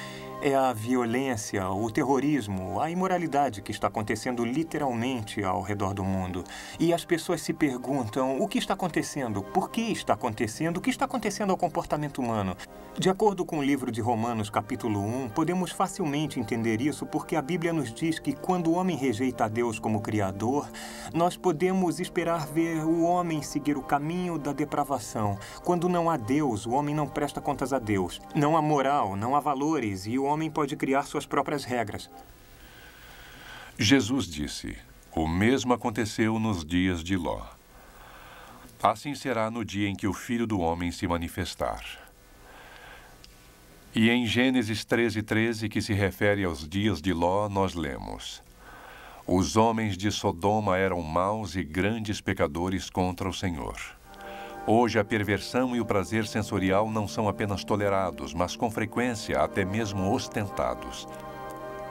Speaker 7: é a violência, o terrorismo, a imoralidade que está acontecendo literalmente ao redor do mundo. E as pessoas se perguntam o que está acontecendo, por que está acontecendo, o que está acontecendo ao comportamento humano. De acordo com o livro de Romanos, capítulo 1, podemos facilmente entender isso porque a Bíblia nos diz que quando o homem rejeita a Deus como Criador, nós podemos esperar ver o homem seguir o caminho da depravação. Quando não há Deus, o homem não presta contas a Deus. Não há moral, não há valores e o homem pode criar suas próprias regras.
Speaker 1: Jesus disse: o mesmo aconteceu nos dias de Ló. Assim será no dia em que o Filho do Homem se manifestar. E em Gênesis 13:13, que se refere aos dias de Ló, nós lemos: os homens de Sodoma eram maus e grandes pecadores contra o Senhor. Hoje, a perversão e o prazer sensorial não são apenas tolerados, mas com frequência até mesmo ostentados.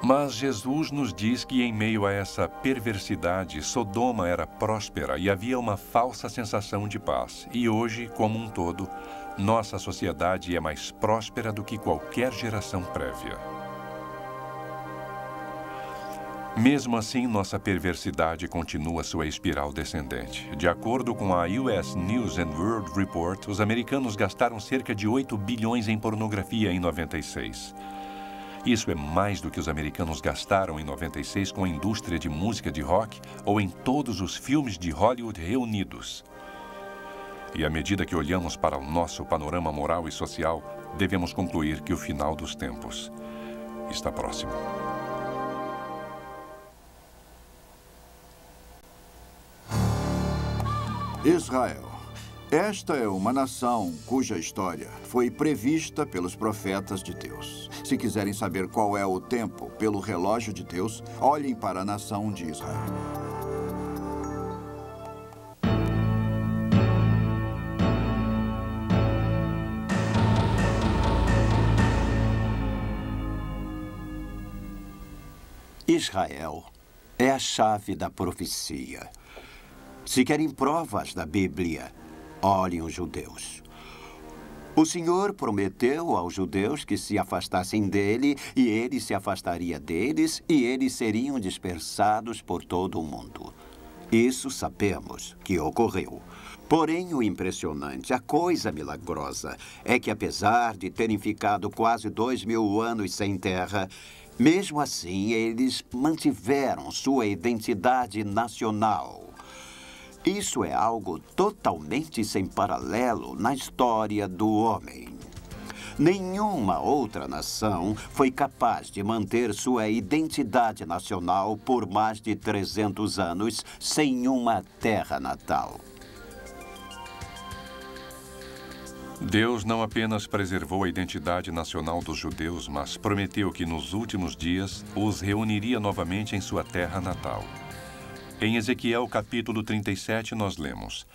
Speaker 1: Mas Jesus nos diz que em meio a essa perversidade, Sodoma era próspera e havia uma falsa sensação de paz. E hoje, como um todo, nossa sociedade é mais próspera do que qualquer geração prévia. Mesmo assim, nossa perversidade continua sua espiral descendente. De acordo com a US News and World Report, os americanos gastaram cerca de 8 bilhões em pornografia em 96. Isso é mais do que os americanos gastaram em 96 com a indústria de música de rock ou em todos os filmes de Hollywood reunidos. E à medida que olhamos para o nosso panorama moral e social, devemos concluir que o final dos tempos está próximo.
Speaker 6: Israel. Esta é uma nação cuja história foi prevista pelos profetas de Deus. Se quiserem saber qual é o tempo pelo relógio de Deus, olhem para a nação de Israel.
Speaker 2: Israel é a chave da profecia. Se querem provas da Bíblia, olhem os judeus. O Senhor prometeu aos judeus que se afastassem dele, e ele se afastaria deles, e eles seriam dispersados por todo o mundo. Isso sabemos que ocorreu. Porém, o impressionante, a coisa milagrosa, é que apesar de terem ficado quase 2000 anos sem terra, mesmo assim, eles mantiveram sua identidade nacional. Isso é algo totalmente sem paralelo na história do homem. Nenhuma outra nação foi capaz de manter sua identidade nacional por mais de 300 anos sem uma terra natal.
Speaker 1: Deus não apenas preservou a identidade nacional dos judeus, mas prometeu que nos últimos dias os reuniria novamente em sua terra natal. Em Ezequiel capítulo 37 nós lemos: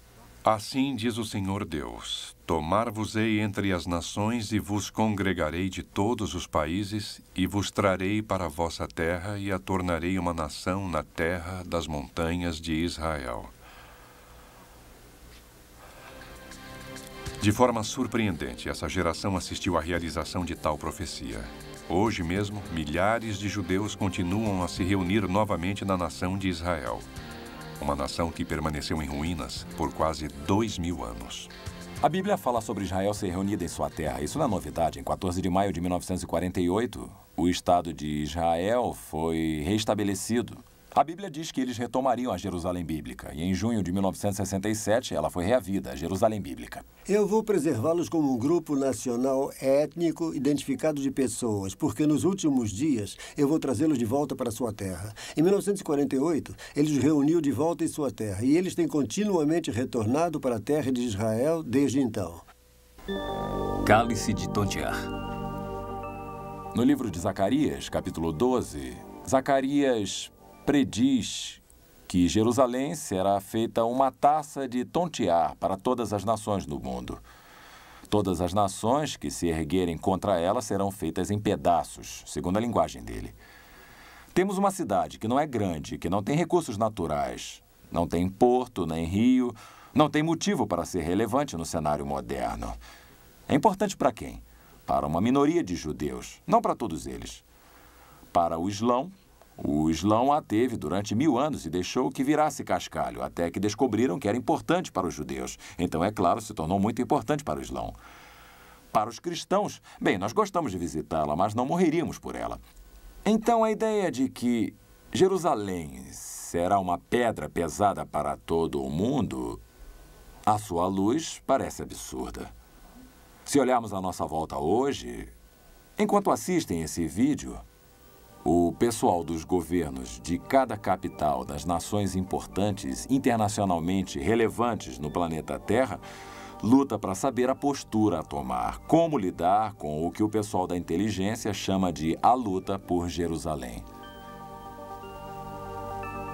Speaker 1: Assim diz o Senhor Deus, tomar-vos-ei entre as nações e vos congregarei de todos os países e vos trarei para a vossa terra e a tornarei uma nação na terra das montanhas de Israel. De forma surpreendente, essa geração assistiu à realização de tal profecia. Hoje mesmo, milhares de judeus continuam a se reunir novamente na nação de Israel. Uma nação que permaneceu em ruínas por quase 2000 anos.
Speaker 9: A Bíblia fala sobre Israel ser reunida em sua terra. Isso não é novidade. Em 14 de maio de 1948, o Estado de Israel foi reestabelecido. A Bíblia diz que eles retomariam a Jerusalém Bíblica. E em junho de 1967, ela foi reavida, a Jerusalém Bíblica.
Speaker 14: Eu vou preservá-los como um grupo nacional étnico identificado de pessoas, porque nos últimos dias eu vou trazê-los de volta para sua terra. Em 1948, ele os reuniu de volta em sua terra, e eles têm continuamente retornado para a terra de Israel desde então.
Speaker 4: Cálice de tontear.
Speaker 9: No livro de Zacarias, capítulo 12, Zacarias prediz que Jerusalém será feita uma taça de tontear para todas as nações do mundo. Todas as nações que se erguerem contra ela serão feitas em pedaços, segundo a linguagem dele. Temos uma cidade que não é grande, que não tem recursos naturais, não tem porto, nem rio, não tem motivo para ser relevante no cenário moderno. É importante para quem? Para uma minoria de judeus, não para todos eles. Para o Islão a teve durante 1000 anos e deixou que virasse cascalho, até que descobriram que era importante para os judeus. Então, é claro, se tornou muito importante para o Islão. Para os cristãos, bem, nós gostamos de visitá-la, mas não morreríamos por ela. Então, a ideia de que Jerusalém será uma pedra pesada para todo o mundo, à sua luz, parece absurda. Se olharmos à nossa volta hoje, enquanto assistem esse vídeo, o pessoal dos governos de cada capital das nações importantes, internacionalmente relevantes no planeta Terra, luta para saber a postura a tomar, como lidar com o que o pessoal da inteligência chama de a luta por Jerusalém.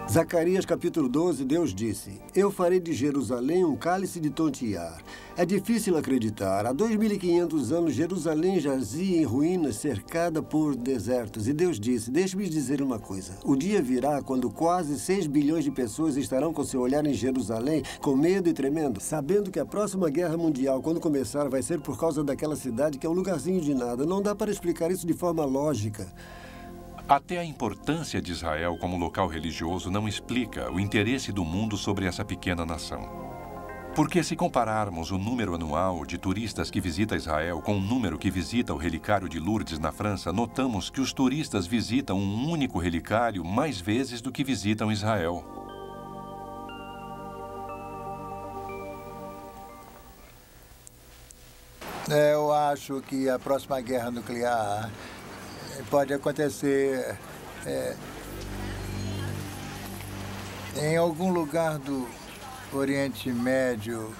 Speaker 14: Zacarias capítulo 12, Deus disse: Eu farei de Jerusalém um cálice de tontear. É difícil acreditar. Há 2500 anos, Jerusalém jazia em ruínas, cercada por desertos. E Deus disse: Deixe-me dizer uma coisa. O dia virá quando quase 6 bilhões de pessoas estarão com seu olhar em Jerusalém, com medo e tremendo, sabendo que a próxima guerra mundial, quando começar, vai ser por causa daquela cidade que é um lugarzinho de nada. Não dá para explicar isso de forma lógica.
Speaker 1: Até a importância de Israel como local religioso não explica o interesse do mundo sobre essa pequena nação. Porque se compararmos o número anual de turistas que visita Israel com o número que visita o relicário de Lourdes na França, notamos que os turistas visitam um único relicário mais vezes do que visitam Israel.
Speaker 13: Eu acho que a próxima guerra nuclear pode acontecer em algum lugar Oriente Médio,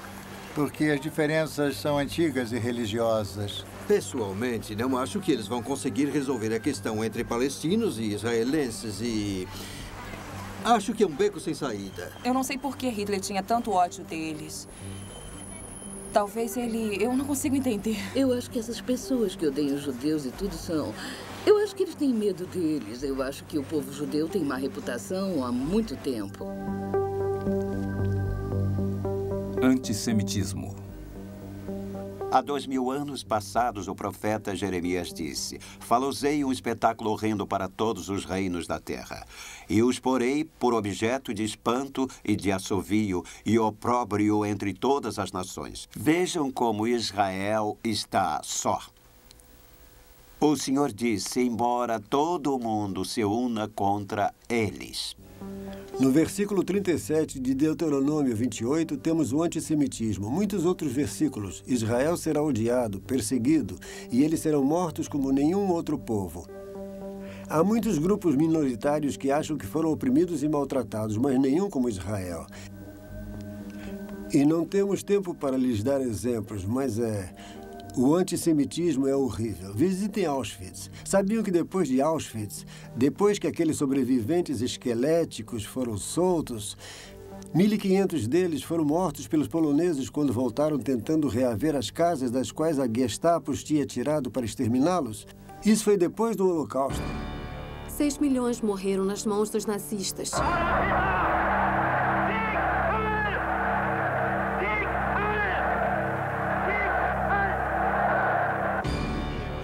Speaker 13: porque as diferenças são antigas e religiosas.
Speaker 15: Pessoalmente, não acho que eles vão conseguir resolver a questão entre palestinos e israelenses e... acho que é um beco sem saída.
Speaker 11: Eu não sei por que Hitler tinha tanto ódio deles. Talvez ele... eu não consigo entender.
Speaker 16: Eu acho que essas pessoas que odeiam os judeus e tudo são... eu acho que eles têm medo deles. Eu acho que o povo judeu tem má reputação há muito tempo.
Speaker 10: Antissemitismo.
Speaker 2: Há 2000 anos passados, o profeta Jeremias disse: falosei um espetáculo horrendo para todos os reinos da terra, e os porei por objeto de espanto e de assovio e opróbrio entre todas as nações. Vejam como Israel está só. O Senhor disse, embora todo o mundo se una contra eles.
Speaker 14: No versículo 37 de Deuteronômio 28, temos o antissemitismo. Muitos outros versículos. Israel será odiado, perseguido, e eles serão mortos como nenhum outro povo. Há muitos grupos minoritários que acham que foram oprimidos e maltratados, mas nenhum como Israel. E não temos tempo para lhes dar exemplos, mas o antissemitismo é horrível. Visitem Auschwitz. Sabiam que depois de Auschwitz, depois que aqueles sobreviventes esqueléticos foram soltos, 1.500 deles foram mortos pelos poloneses quando voltaram tentando reaver as casas das quais a Gestapo os tinha tirado para exterminá-los? Isso foi depois do Holocausto.
Speaker 3: 6 milhões morreram nas mãos dos nazistas.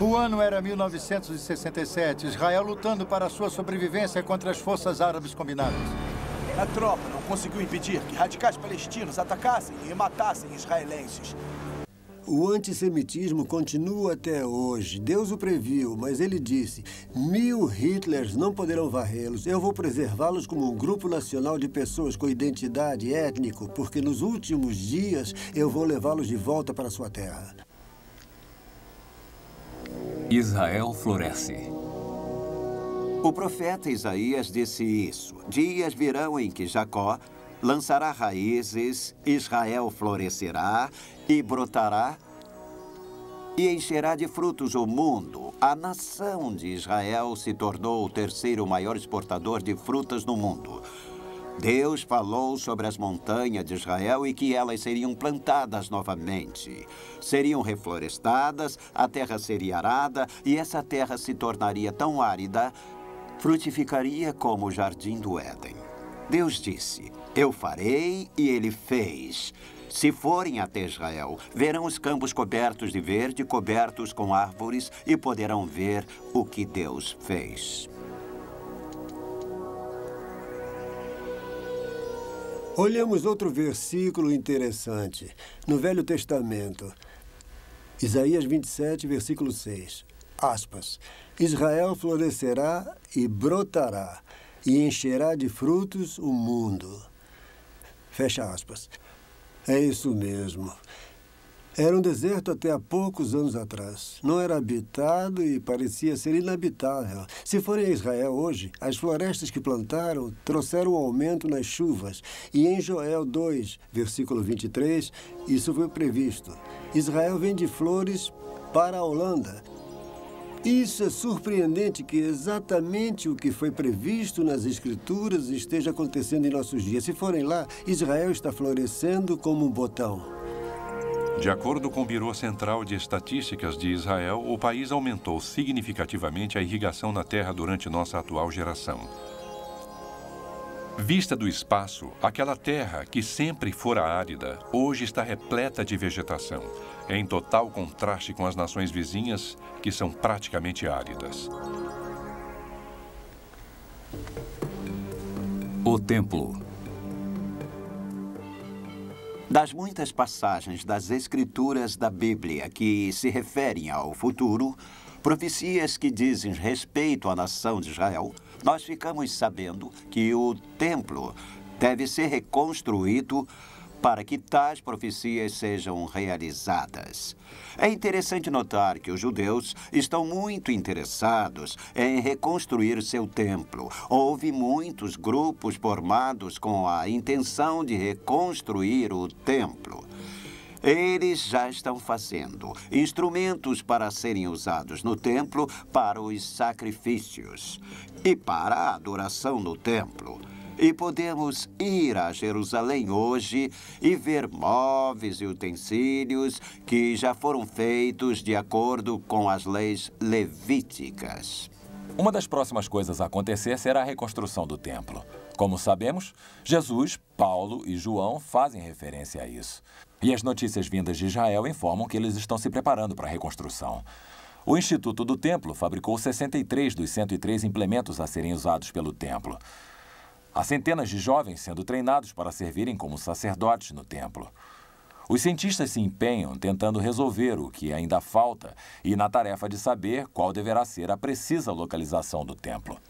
Speaker 13: O ano era 1967, Israel lutando para sua sobrevivência contra as forças árabes combinadas.
Speaker 8: A tropa não conseguiu impedir que radicais palestinos atacassem e matassem israelenses.
Speaker 14: O antissemitismo continua até hoje. Deus o previu, mas ele disse: 1000 Hitlers não poderão varrê-los. Eu vou preservá-los como um grupo nacional de pessoas com identidade étnico, porque nos últimos dias eu vou levá-los de volta para sua terra.
Speaker 4: Israel floresce.
Speaker 2: O profeta Isaías disse isso. Dias virão em que Jacó lançará raízes, Israel florescerá e brotará e encherá de frutos o mundo. A nação de Israel se tornou o terceiro maior exportador de frutas no mundo. Deus falou sobre as montanhas de Israel e que elas seriam plantadas novamente. Seriam reflorestadas, a terra seria arada e essa terra se tornaria tão árida, frutificaria como o jardim do Éden. Deus disse, eu farei e ele fez. Se forem até Israel, verão os campos cobertos de verde, cobertos com árvores e poderão ver o que Deus fez.
Speaker 14: Olhamos outro versículo interessante. No Velho Testamento, Isaías 27, versículo 6. Aspas. Israel florescerá e brotará, e encherá de frutos o mundo. Fecha aspas. É isso mesmo. Era um deserto até há poucos anos atrás. Não era habitado e parecia ser inabitável. Se forem a Israel hoje, as florestas que plantaram trouxeram um aumento nas chuvas. E em Joel 2, versículo 23, isso foi previsto. Israel vende flores para a Holanda. Isso é surpreendente que exatamente o que foi previsto nas Escrituras esteja acontecendo em nossos dias. Se forem lá, Israel está florescendo como um botão.
Speaker 1: De acordo com o Biro Central de Estatísticas de Israel, o país aumentou significativamente a irrigação na terra durante nossa atual geração. Vista do espaço, aquela terra que sempre fora árida, hoje está repleta de vegetação, em total contraste com as nações vizinhas, que são praticamente áridas.
Speaker 4: O Templo.
Speaker 2: Das muitas passagens das Escrituras da Bíblia que se referem ao futuro, profecias que dizem respeito à nação de Israel, nós ficamos sabendo que o templo deve ser reconstruído para que tais profecias sejam realizadas. É interessante notar que os judeus estão muito interessados em reconstruir seu templo. Houve muitos grupos formados com a intenção de reconstruir o templo. Eles já estão fazendo instrumentos para serem usados no templo para os sacrifícios e para a adoração no templo. E podemos ir a Jerusalém hoje e ver móveis e utensílios que já foram feitos de acordo com as leis levíticas.
Speaker 9: Uma das próximas coisas a acontecer será a reconstrução do templo. Como sabemos, Jesus, Paulo e João fazem referência a isso. E as notícias vindas de Israel informam que eles estão se preparando para a reconstrução. O Instituto do Templo fabricou 63 dos 103 implementos a serem usados pelo templo. Há centenas de jovens sendo treinados para servirem como sacerdotes no templo. Os cientistas se empenham tentando resolver o que ainda falta e na tarefa de saber qual deverá ser a precisa localização do templo.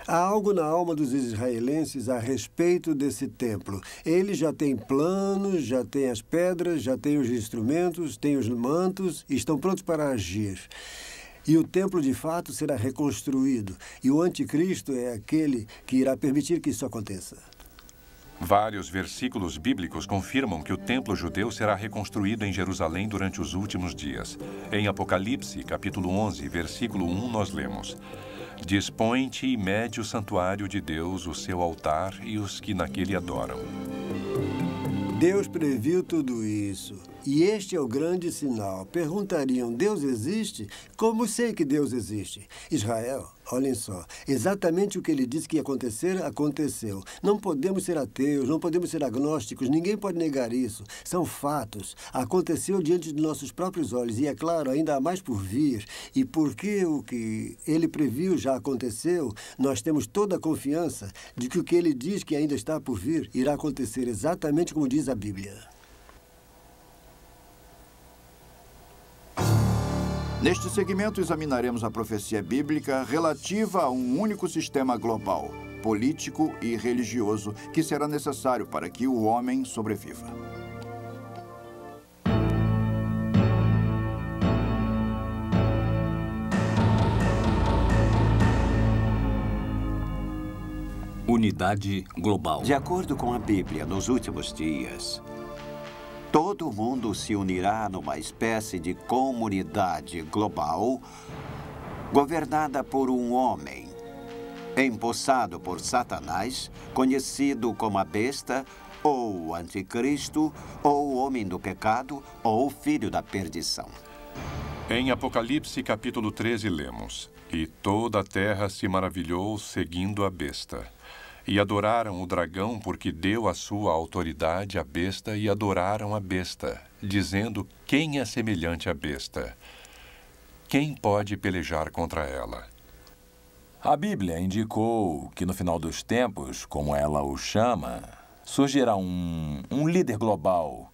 Speaker 14: Há algo na alma dos israelenses a respeito desse templo. Eles já têm planos, já têm as pedras, já têm os instrumentos, têm os mantos e estão prontos para agir. E o templo, de fato, será reconstruído. E o anticristo é aquele que irá permitir que isso aconteça.
Speaker 1: Vários versículos bíblicos confirmam que o templo judeu será reconstruído em Jerusalém durante os últimos dias. Em Apocalipse, capítulo 11, versículo 1, nós lemos: Dispõe-te e mede o santuário de Deus, o seu altar e os que naquele adoram.
Speaker 14: Deus previu tudo isso. E este é o grande sinal. Perguntariam, Deus existe? Como sei que Deus existe? Israel, olhem só, exatamente o que ele disse que ia acontecer, aconteceu. Não podemos ser ateus, não podemos ser agnósticos, ninguém pode negar isso. São fatos. Aconteceu diante de nossos próprios olhos e, é claro, ainda há mais por vir. E porque o que ele previu já aconteceu, nós temos toda a confiança de que o que ele diz que ainda está por vir irá acontecer exatamente como diz a Bíblia.
Speaker 6: Neste segmento, examinaremos a profecia bíblica relativa a um único sistema global, político e religioso, que será necessário para que o homem sobreviva.
Speaker 4: Unidade global.
Speaker 2: De acordo com a Bíblia, nos últimos dias, todo mundo se unirá numa espécie de comunidade global governada por um homem, empossado por Satanás, conhecido como a besta, ou o anticristo, ou o homem do pecado, ou o filho da perdição.
Speaker 1: Em Apocalipse, capítulo 13, lemos: E toda a terra se maravilhou seguindo a besta. E adoraram o dragão porque deu a sua autoridade à besta e adoraram a besta, dizendo: Quem é semelhante à besta? Quem pode pelejar contra ela?
Speaker 9: A Bíblia indicou que no final dos tempos, como ela o chama, surgirá um líder global.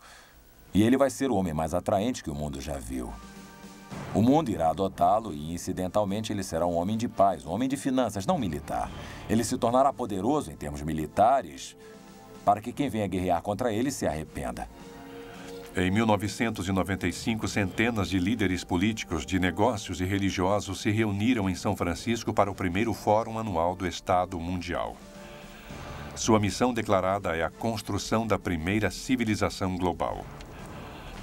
Speaker 9: E ele vai ser o homem mais atraente que o mundo já viu. O mundo irá adotá-lo e, incidentalmente, ele será um homem de paz, um homem de finanças, não militar. Ele se tornará poderoso em termos militares para que quem venha guerrear contra ele se arrependa.
Speaker 1: Em 1995, centenas de líderes políticos, de negócios e religiosos se reuniram em São Francisco para o primeiro Fórum Anual do Estado Mundial. Sua missão declarada é a construção da primeira civilização global.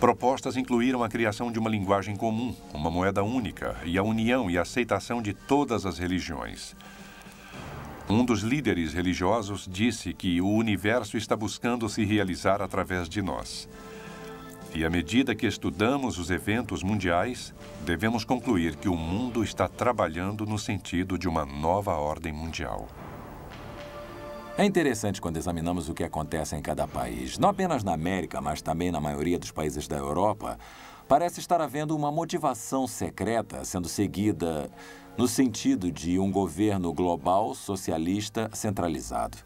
Speaker 1: Propostas incluíram a criação de uma linguagem comum, uma moeda única e a união e aceitação de todas as religiões. Um dos líderes religiosos disse que o universo está buscando se realizar através de nós. E à medida que estudamos os eventos mundiais, devemos concluir que o mundo está trabalhando no sentido de uma nova ordem mundial.
Speaker 9: É interessante quando examinamos o que acontece em cada país. Não apenas na América, mas também na maioria dos países da Europa, parece estar havendo uma motivação secreta sendo seguida no sentido de um governo global socialista centralizado.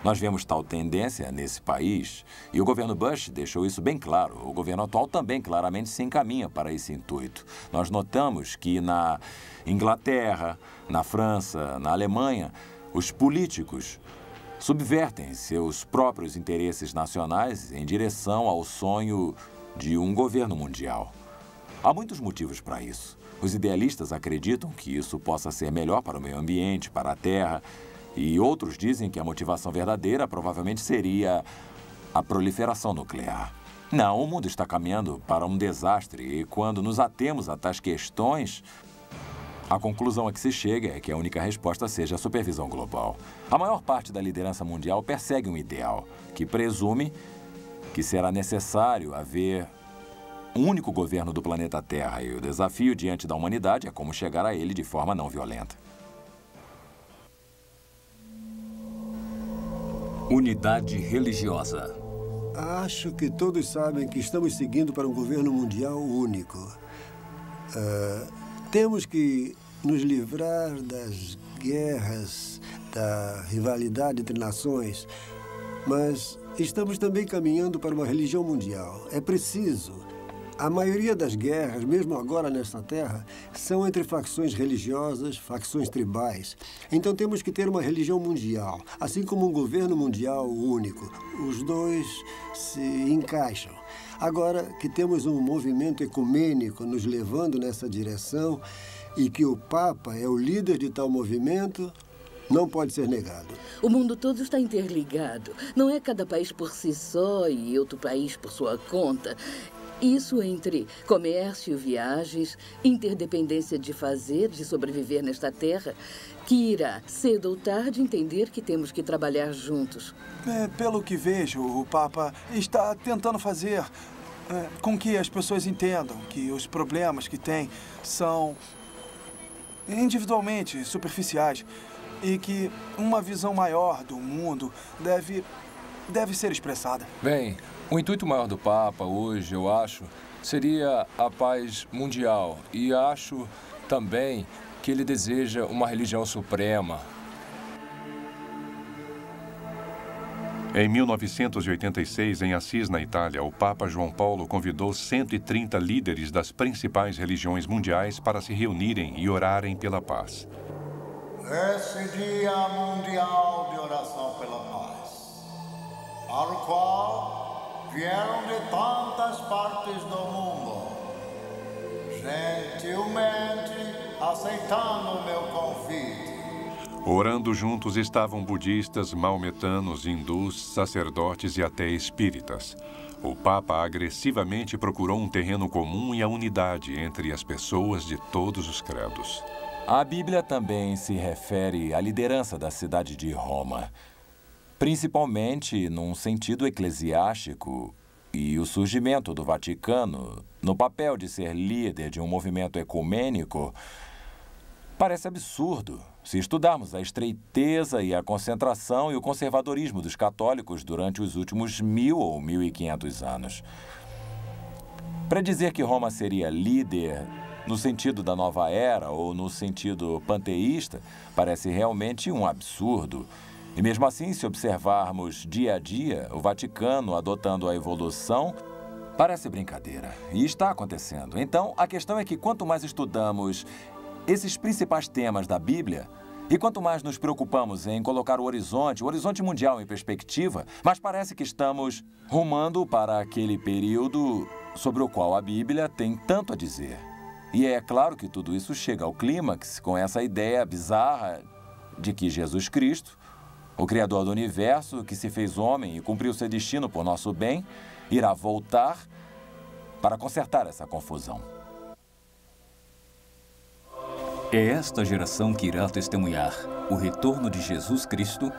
Speaker 9: Nós vemos tal tendência nesse país e o governo Bush deixou isso bem claro. O governo atual também claramente se encaminha para esse intuito. Nós notamos que na Inglaterra, na França, na Alemanha, os políticos subvertem seus próprios interesses nacionais em direção ao sonho de um governo mundial. Há muitos motivos para isso. Os idealistas acreditam que isso possa ser melhor para o meio ambiente, para a Terra, e outros dizem que a motivação verdadeira provavelmente seria a proliferação nuclear. Não, o mundo está caminhando para um desastre e quando nos atemos a tais questões, a conclusão a que se chega é que a única resposta seja a supervisão global. A maior parte da liderança mundial persegue um ideal que presume que será necessário haver um único governo do planeta Terra e o desafio diante da humanidade é como chegar a ele de forma não violenta.
Speaker 4: Unidade religiosa.
Speaker 14: Acho que todos sabem que estamos seguindo para um governo mundial único. Temos que nos livrar das guerras, da rivalidade entre nações, mas estamos também caminhando para uma religião mundial. É preciso. A maioria das guerras, mesmo agora nesta terra, são entre facções religiosas, facções tribais. Então temos que ter uma religião mundial, assim como um governo mundial único. Os dois se encaixam. Agora que temos um movimento ecumênico nos levando nessa direção e que o Papa é o líder de tal movimento, não pode ser negado.
Speaker 16: O mundo todo está interligado. Não é cada país por si só e outro país por sua conta. Isso entre comércio, viagens, interdependência de fazer, de sobreviver nesta terra, que irá, cedo ou tarde, entender que temos que trabalhar juntos.
Speaker 8: Pelo que vejo, o Papa está tentando fazer com que as pessoas entendam que os problemas que têm são individualmente superficiais e que uma visão maior do mundo deve ser expressada.
Speaker 12: Bem, o intuito maior do Papa hoje, eu acho, seria a paz mundial. E acho também que ele deseja uma religião suprema.
Speaker 1: Em 1986, em Assis, na Itália, o Papa João Paulo convidou 130 líderes das principais religiões mundiais para se reunirem e orarem pela paz.
Speaker 13: Esse Dia Mundial de Oração pela Paz, para o qual vieram de tantas partes do mundo, gentilmente aceitando o meu convite.
Speaker 1: Orando juntos estavam budistas, maometanos, hindus, sacerdotes e até espíritas. O Papa agressivamente procurou um terreno comum e a unidade entre as pessoas de todos os credos.
Speaker 9: A Bíblia também se refere à liderança da cidade de Roma, principalmente num sentido eclesiástico, e o surgimento do Vaticano, no papel de ser líder de um movimento ecumênico, parece absurdo se estudarmos a estreiteza e a concentração e o conservadorismo dos católicos durante os últimos 1000 ou 1500 anos. Predizer que Roma seria líder no sentido da nova era ou no sentido panteísta parece realmente um absurdo. E mesmo assim, se observarmos dia a dia o Vaticano adotando a evolução, parece brincadeira. E está acontecendo. Então, a questão é que quanto mais estudamos esses principais temas da Bíblia, e quanto mais nos preocupamos em colocar o horizonte mundial em perspectiva, mais parece que estamos rumando para aquele período sobre o qual a Bíblia tem tanto a dizer. E é claro que tudo isso chega ao clímax com essa ideia bizarra de que Jesus Cristo, o Criador do Universo, que se fez homem e cumpriu seu destino por nosso bem, irá voltar para consertar essa confusão.
Speaker 4: É esta geração que irá testemunhar o retorno de Jesus Cristo.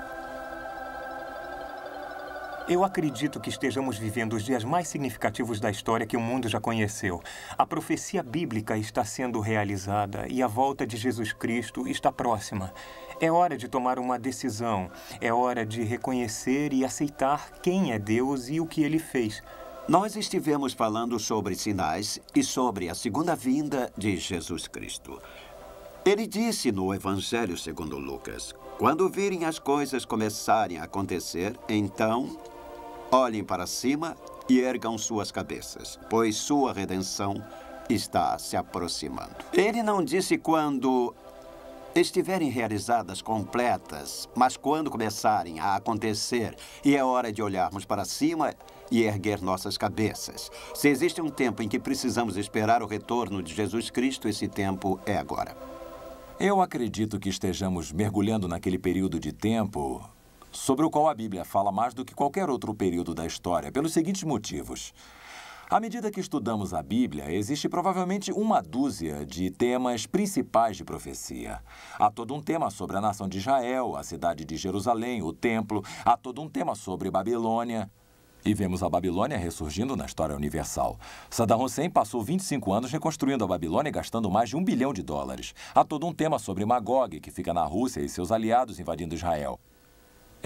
Speaker 7: Eu acredito que estejamos vivendo os dias mais significativos da história que o mundo já conheceu. A profecia bíblica está sendo realizada e a volta de Jesus Cristo está próxima. É hora de tomar uma decisão. É hora de reconhecer e aceitar quem é Deus e o que Ele fez.
Speaker 2: Nós estivemos falando sobre sinais e sobre a segunda vinda de Jesus Cristo. Ele disse no Evangelho segundo Lucas, quando virem as coisas começarem a acontecer, então olhem para cima e ergam suas cabeças, pois sua redenção está se aproximando. Ele não disse quando estiverem realizadas completas, mas quando começarem a acontecer, e é hora de olharmos para cima e erguer nossas cabeças. Se existe um tempo em que precisamos esperar o retorno de Jesus Cristo, esse tempo é agora.
Speaker 9: Eu acredito que estejamos mergulhando naquele período de tempo sobre o qual a Bíblia fala mais do que qualquer outro período da história, pelos seguintes motivos. À medida que estudamos a Bíblia, existe provavelmente uma dúzia de temas principais de profecia. Há todo um tema sobre a nação de Israel, a cidade de Jerusalém, o templo. Há todo um tema sobre Babilônia. E vemos a Babilônia ressurgindo na história universal. Saddam Hussein passou 25 anos reconstruindo a Babilônia e gastando mais de $1 bilhão. Há todo um tema sobre Magog, que fica na Rússia, e seus aliados invadindo Israel.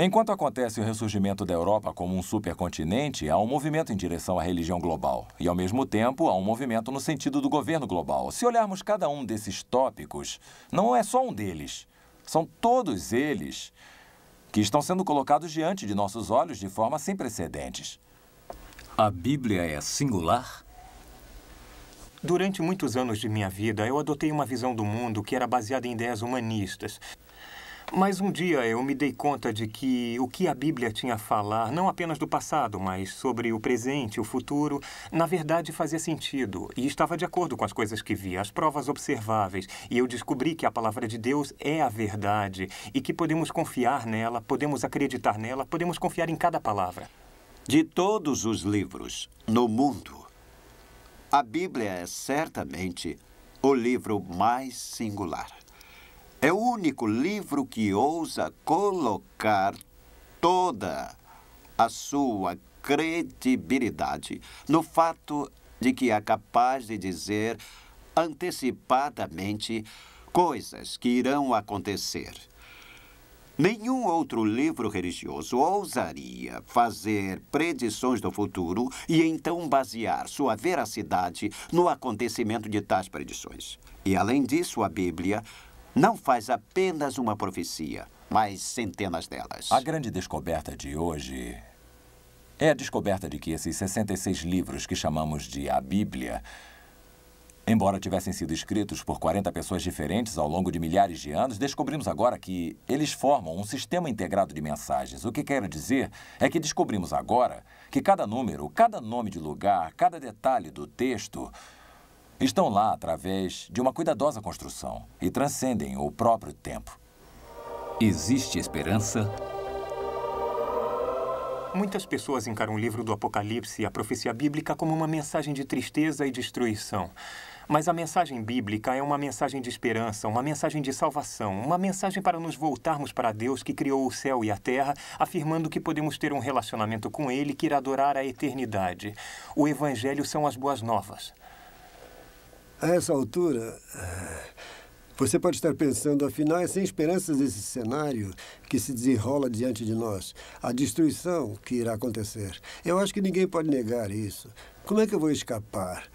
Speaker 9: Enquanto acontece o ressurgimento da Europa como um supercontinente, há um movimento em direção à religião global. E, ao mesmo tempo, há um movimento no sentido do governo global. Se olharmos cada um desses tópicos, não é só um deles. São todos eles que estão sendo colocados diante de nossos olhos de forma sem precedentes.
Speaker 4: A Bíblia é singular?
Speaker 7: Durante muitos anos de minha vida, eu adotei uma visão do mundo que era baseada em ideias humanistas. Mas um dia eu me dei conta de que o que a Bíblia tinha a falar, não apenas do passado, mas sobre o presente, o futuro, na verdade fazia sentido e estava de acordo com as coisas que via, as provas observáveis. E eu descobri que a palavra de Deus é a verdade e que podemos confiar nela, podemos acreditar nela, podemos confiar em cada palavra.
Speaker 2: De todos os livros no mundo, a Bíblia é certamente o livro mais singular. É o único livro que ousa colocar toda a sua credibilidade no fato de que é capaz de dizer antecipadamente coisas que irão acontecer. Nenhum outro livro religioso ousaria fazer predições do futuro e então basear sua veracidade no acontecimento de tais predições. E, além disso, a Bíblia não faz apenas uma profecia, mas centenas delas.
Speaker 9: A grande descoberta de hoje é a descoberta de que esses 66 livros que chamamos de a Bíblia, embora tivessem sido escritos por 40 pessoas diferentes ao longo de milhares de anos, descobrimos agora que eles formam um sistema integrado de mensagens. O que quero dizer é que descobrimos agora que cada número, cada nome de lugar, cada detalhe do texto estão lá através de uma cuidadosa construção e transcendem o próprio tempo.
Speaker 4: Existe esperança?
Speaker 7: Muitas pessoas encaram o livro do Apocalipse e a profecia bíblica como uma mensagem de tristeza e destruição. Mas a mensagem bíblica é uma mensagem de esperança, uma mensagem de salvação, uma mensagem para nos voltarmos para Deus que criou o céu e a terra, afirmando que podemos ter um relacionamento com Ele que irá durar a eternidade. O Evangelho são as boas novas.
Speaker 14: A essa altura, você pode estar pensando, afinal, é sem esperanças esse cenário que se desenrola diante de nós. A destruição que irá acontecer. Eu acho que ninguém pode negar isso. Como é que eu vou escapar?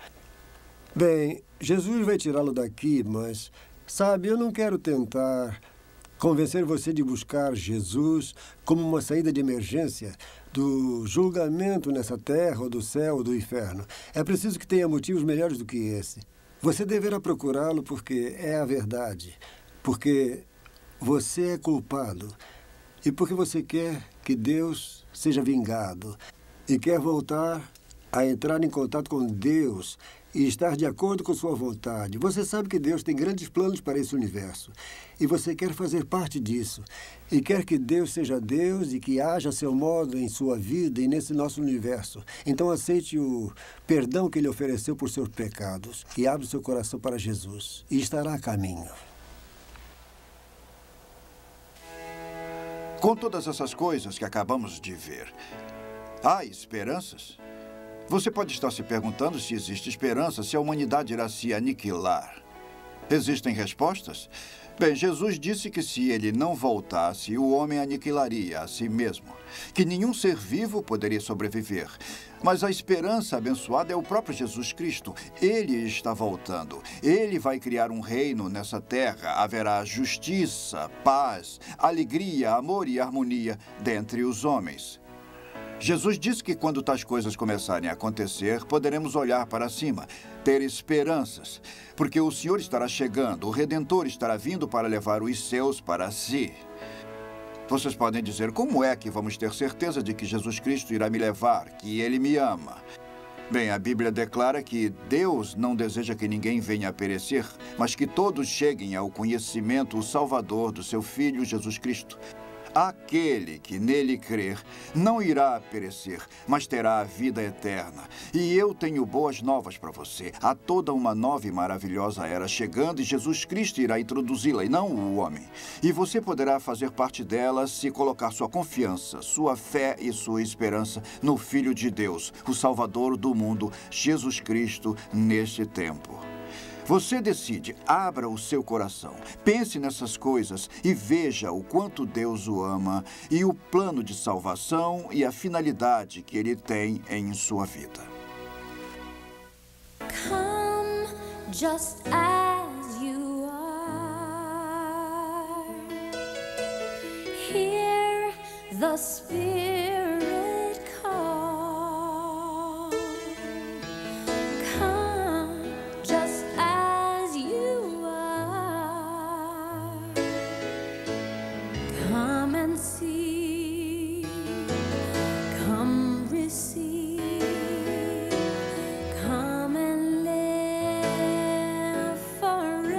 Speaker 14: Bem, Jesus vai tirá-lo daqui, mas, sabe, eu não quero tentar convencer você de buscar Jesus como uma saída de emergência do julgamento nessa terra, ou do céu, ou do inferno. É preciso que tenha motivos melhores do que esse. Você deverá procurá-lo porque é a verdade, porque você é culpado e porque você quer que Deus seja vingado e quer voltar a entrar em contato com Deus e estar de acordo com sua vontade. Você sabe que Deus tem grandes planos para esse universo e você quer fazer parte disso e quer que Deus seja Deus e que haja a seu modo em sua vida e nesse nosso universo. Então aceite o perdão que Ele ofereceu por seus pecados e abra o seu coração para Jesus e estará a caminho.
Speaker 6: Com todas essas coisas que acabamos de ver, há esperanças? Você pode estar se perguntando se existe esperança, se a humanidade irá se aniquilar. Existem respostas? Bem, Jesus disse que se ele não voltasse, o homem aniquilaria a si mesmo, que nenhum ser vivo poderia sobreviver. Mas a esperança abençoada é o próprio Jesus Cristo. Ele está voltando. Ele vai criar um reino nessa terra. Haverá justiça, paz, alegria, amor e harmonia dentre os homens. Jesus disse que quando tais coisas começarem a acontecer, poderemos olhar para cima, ter esperanças, porque o Senhor estará chegando, o Redentor estará vindo para levar os seus para si. Vocês podem dizer, como é que vamos ter certeza de que Jesus Cristo irá me levar, que Ele me ama? Bem, a Bíblia declara que Deus não deseja que ninguém venha a perecer, mas que todos cheguem ao conhecimento, o Salvador do seu Filho Jesus Cristo. Aquele que nele crer não irá perecer, mas terá a vida eterna. E eu tenho boas novas para você. Há toda uma nova e maravilhosa era chegando e Jesus Cristo irá introduzi-la, e não o homem. E você poderá fazer parte dela se colocar sua confiança, sua fé e sua esperança no Filho de Deus, o Salvador do mundo, Jesus Cristo, neste tempo. Você decide, abra o seu coração, pense nessas coisas e veja o quanto Deus o ama e o plano de salvação e a finalidade que Ele tem em sua vida.
Speaker 17: Come just as you are. Hear the Spirit call. Come just as you are. Come and see. Come receive. Come and live forever.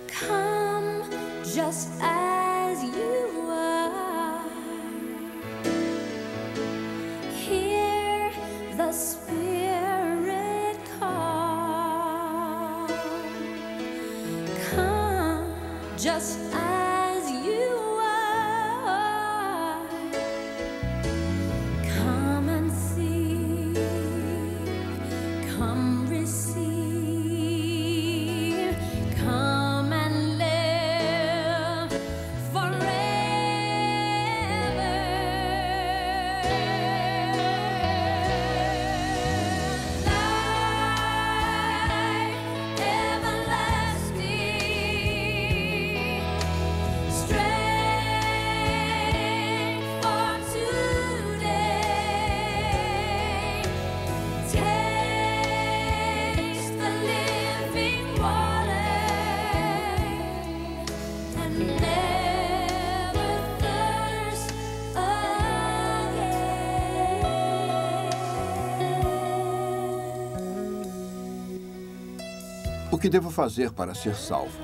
Speaker 17: Come just as you are. Hear the Spirit call. Come just as you are. Come and see. Come receive. Come and live
Speaker 6: O que devo fazer para ser salvo?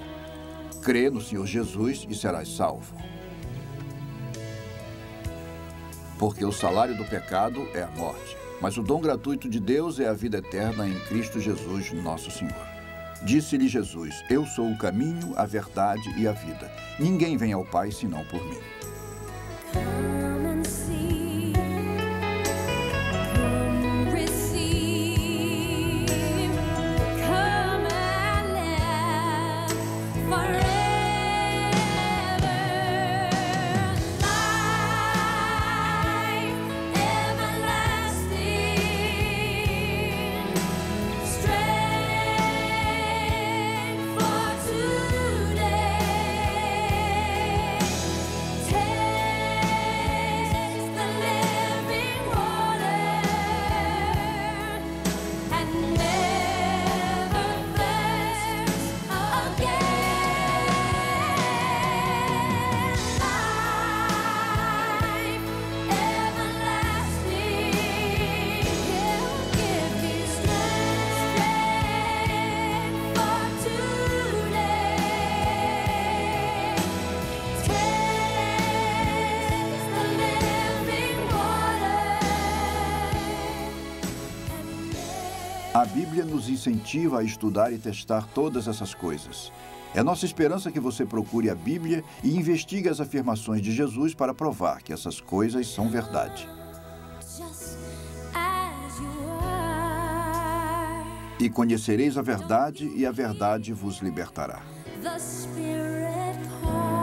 Speaker 6: Crê no Senhor Jesus e serás salvo. Porque o salário do pecado é a morte, mas o dom gratuito de Deus é a vida eterna em Cristo Jesus, nosso Senhor. Disse-lhe Jesus, eu sou o caminho, a verdade e a vida. Ninguém vem ao Pai senão por mim.
Speaker 17: Come and see. Come receive. Come and live forever. Life everlasting. Strength for today. Taste the living water and never thirst again. Life everlasting. He'll give me strength for today. Taste the living water.
Speaker 6: A Bíblia nos incentiva a estudar e testar todas essas coisas. É nossa esperança que você procure a Bíblia e investigue as afirmações de Jesus para provar que essas coisas são verdade.
Speaker 17: Just as you are.
Speaker 6: E conhecereis a verdade, e a verdade vos libertará.
Speaker 17: The Spirit calls.